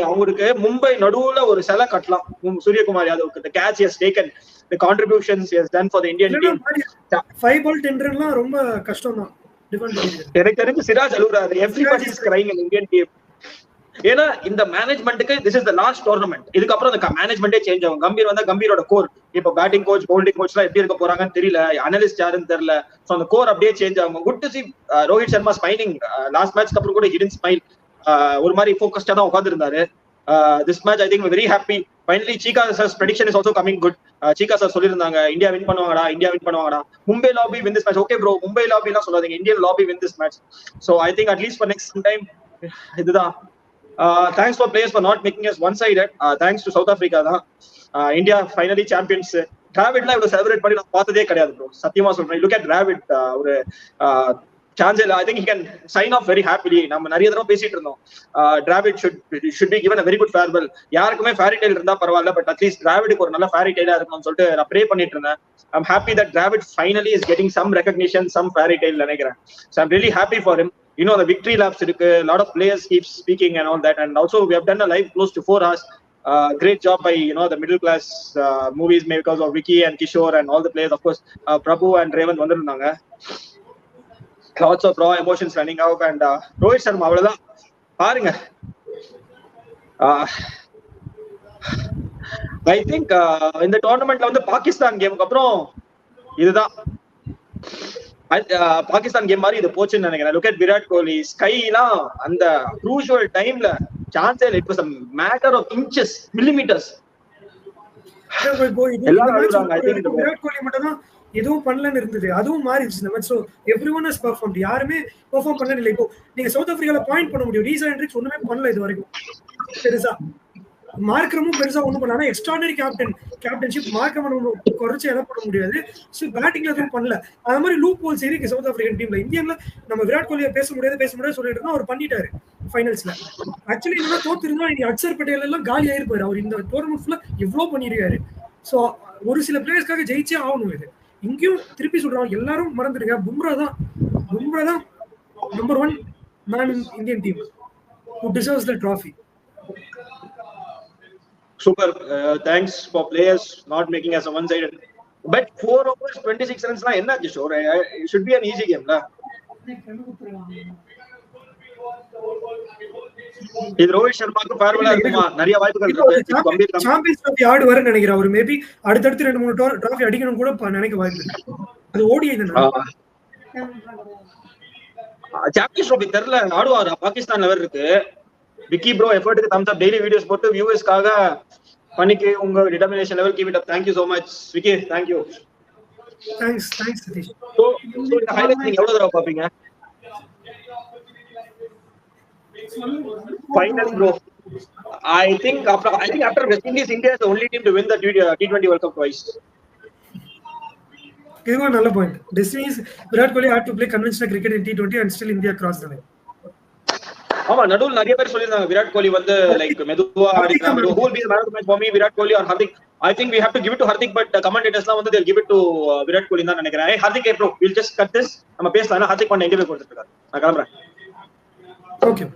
அவங்களுக்கு மும்பை நடுவுல ஒரு சிலை கட்டலாம் Suryakumar யாதவ்க்கு. the catch he has taken, the contributions he has done for the Indian team. 5 ball 10 ரன்லாம் ரொம்ப கஷ்டம் தான் டிஃபெண்ட் பண்ணிருக்கு. எனக்கு தெரிஞ்சு Siraj அழுறாரு. everybody is crying in Indian team. ஏன்னா இந்த மேனேஜ்மெண்ட்டுக்கு this is the last tournament. இதுக்கப்புறம் அந்த மேனேஜ்மெண்டே சேஞ்ச் ஆகும். கம்பீர் வந்தா கம்பீரோட கோர், இப்போ பேட்டிங் கோச் பவுலிங் கோச் எல்லாம் எப்படி இருக்க போறாங்கன்னு தெரியல, அனலிஸ்ட் யாருன்னு தெரியல. சோ அந்த கோர் அப்படியே சேஞ்ச் ஆகும். Good to see Rohit Sharma smiling. Last மேட்ச்க்கு அப்புறம் கூட he didn't smile. ஒரு மாதிரி ஃபோக்கஸ்டா தான் உட்கார்ந்து இருந்தாரு. this match I think we're very happy. Finally Chika sir's prediction is also coming good. Chika sir சொல்லிருந்தாங்க இந்தியா வின் பண்ணுவாங்கடா. Mumbai lobby win this match. okay bro, Mumbai lobby எல்லாம் சொல்லாதீங்க, Indian lobby win this match. So I think at least for next some time இதுதான். Thanks for players for not making us one-sided. Thanks to South Africa தான் India finally champions. டிராவிட்லாம் இவ்வளவு celebrate பண்ணி நான் பார்த்ததே கிடையாது bro, சத்தியமா சொல்றேன். look at Dravid, ஒரு சான்ஸ் இல்ல. I think he can sign off very happily. நம்ம நிறைய தடவை பேசிட்டு இருந்தோம் Dravid should be given a very good farewell. யாருக்குமே fairy tale இருந்தா பரவாயில்ல, பட் அட்லீஸ்ட் டிராவிடுக்கு ஒரு நல்ல fairy tale இருக்கணும்னு சொல்லிட்டு நான் ப்ரே பண்ணிட்டு இருந்தேன். I'm happy that Dravid finally is getting some recognition, some fairy tale நினைக்கிறேன். So I'm really happy for him. The victory laps irukku, a lot of players keep speaking and all that, and also we have done a live close to 4 hours. Great job by the middle class movies makers of Vicky and Kishore and all the players. Of course Prabhu and Revan vandirundanga. Lots of raw emotions running out. And Rohit Sharma avladha paarenga. I think in the tournament la vandu Pakistan game ku aprom idudha Pakistan game மாதிரி இது போச்சுன்னு நினைக்கிறேன். look at Virat Kohli, ஸ்கைலாம் அந்த crucial timeல chance இல்ல. it was a matter of inches, millimeters. Virat Kohli மட்டும் தான் எதுவும் பண்ணலன்னு இருந்தது, அதுவும் மாறிடுச்சு இந்த match. So everyone has performed. யாருமே பெர்ஃபார்ம் பண்ணல. இல்லை இப்போ நீங்க சவுத் ஆப்பிரிக்கால பாயிண்ட் பண்ண முடியும். ரீசன் ஹென்ட்ரிக்ஸ் ஒண்ணுமே பண்ணல இது வரைக்கும் பெருசா. மார்க்கரமும் பெருசா ஒண்ணும் பண்ணல. எக்ஸ்ட்ராடனரி கேப்டன்ஷிப் மார்க்கம் குறைச்சு எதை பண்ண முடியாது. ஸோ பேட்டிங்ல எதுவும் பண்ணல. அது மாதிரி லூப் ஹோல்ஸ் இருக்கு சவுத் ஆப்பிரிக்கன் டீம்ல. இந்தியாவில் நம்ம விராட் கோலியை பேச முடியாது சொல்லிட்டு இருக்கோம். அவர் பண்ணிட்டாரு ஃபைனல்ஸ்ல. ஆக்சுவலி என்னன்னா தோத்துருந்தா இனி அக்சர் பட்டேல் எல்லாம் காலி ஆயிருப்பாரு. அவர் இந்த டோர்னமெண்ட் ஃபுல்லா எவ்வளவு பண்ணிருக்காரு. ஸோ ஒரு சில பிளேயர்ஸ்க்காக ஜெயிச்சே ஆகணும். இது இங்கேயும் திருப்பி சொல்றாங்க, எல்லாரும் மறந்துடுங்க, பும்ரா தான் number 1 man in Indian team who deserves the trophy. Super. Thanks for players not making us a one-sided. But 4 overs 26 runs na enna Kishore, it should be an easy game la. இது ரோஹித் சர்மாக்கு ஃபேர்வெலா இருக்குமா? நிறைய வாய்ப்புகள் இருக்கு. Gambhir champions trophy ஆடுவாருன்னு நினைக்கிறேன். அவர் maybe அடுத்தடுத்து 2-3 trophy அடிக்கணும் கூட நினைக்க வாய்ப்பு இருக்கு. அது ஓடிஐ தானே. சாம்பியன்ஸ் ட்ராஃபி தெரியல ஆடுவாரா? பாகிஸ்தான் லெவல் இருக்கு. விக்கி ப்ரோ எஃபர்ட்டுக்கு தம்ஸ் அப். டெய்லி வீடியோஸ் போட்டு வியூவர்ஸ்க்காக பண்ணிக்கு உங்க determination level keep it up. Thank you so much Vicky. Thank you. Thanks Satish. So இந்த ஹைலைட்ஸ் நீங்க எவ்வளவு தடவை பாப்பீங்க? Finally bro, I think after West Indies, India is the only team to win the T20 World Cup twice. இதுவும் நல்ல point. Destinies Virat Kohli had to play conventional cricket in T20 and still India crossed the line. ஆமா, நடுவுல நிறைய பேர் சொல்லிருந்தாங்க விராட் கோலி வந்து like மெதுவா ஆடிட்டாங்க. Who will be the man of the match for me, Virat Kohli or Hardik? I think we have to give it to Hardik, but commentators வந்து they'll give it to Virat Kohli தான் நினைக்கிறேன். Hey Hardik, bro, we'll just cut this. நம்ம பேசலாம். Hardik பண்ண எங்க போய் கொடுத்துட்டு இருக்காரு. நான் கிளம்புறேன். Okay.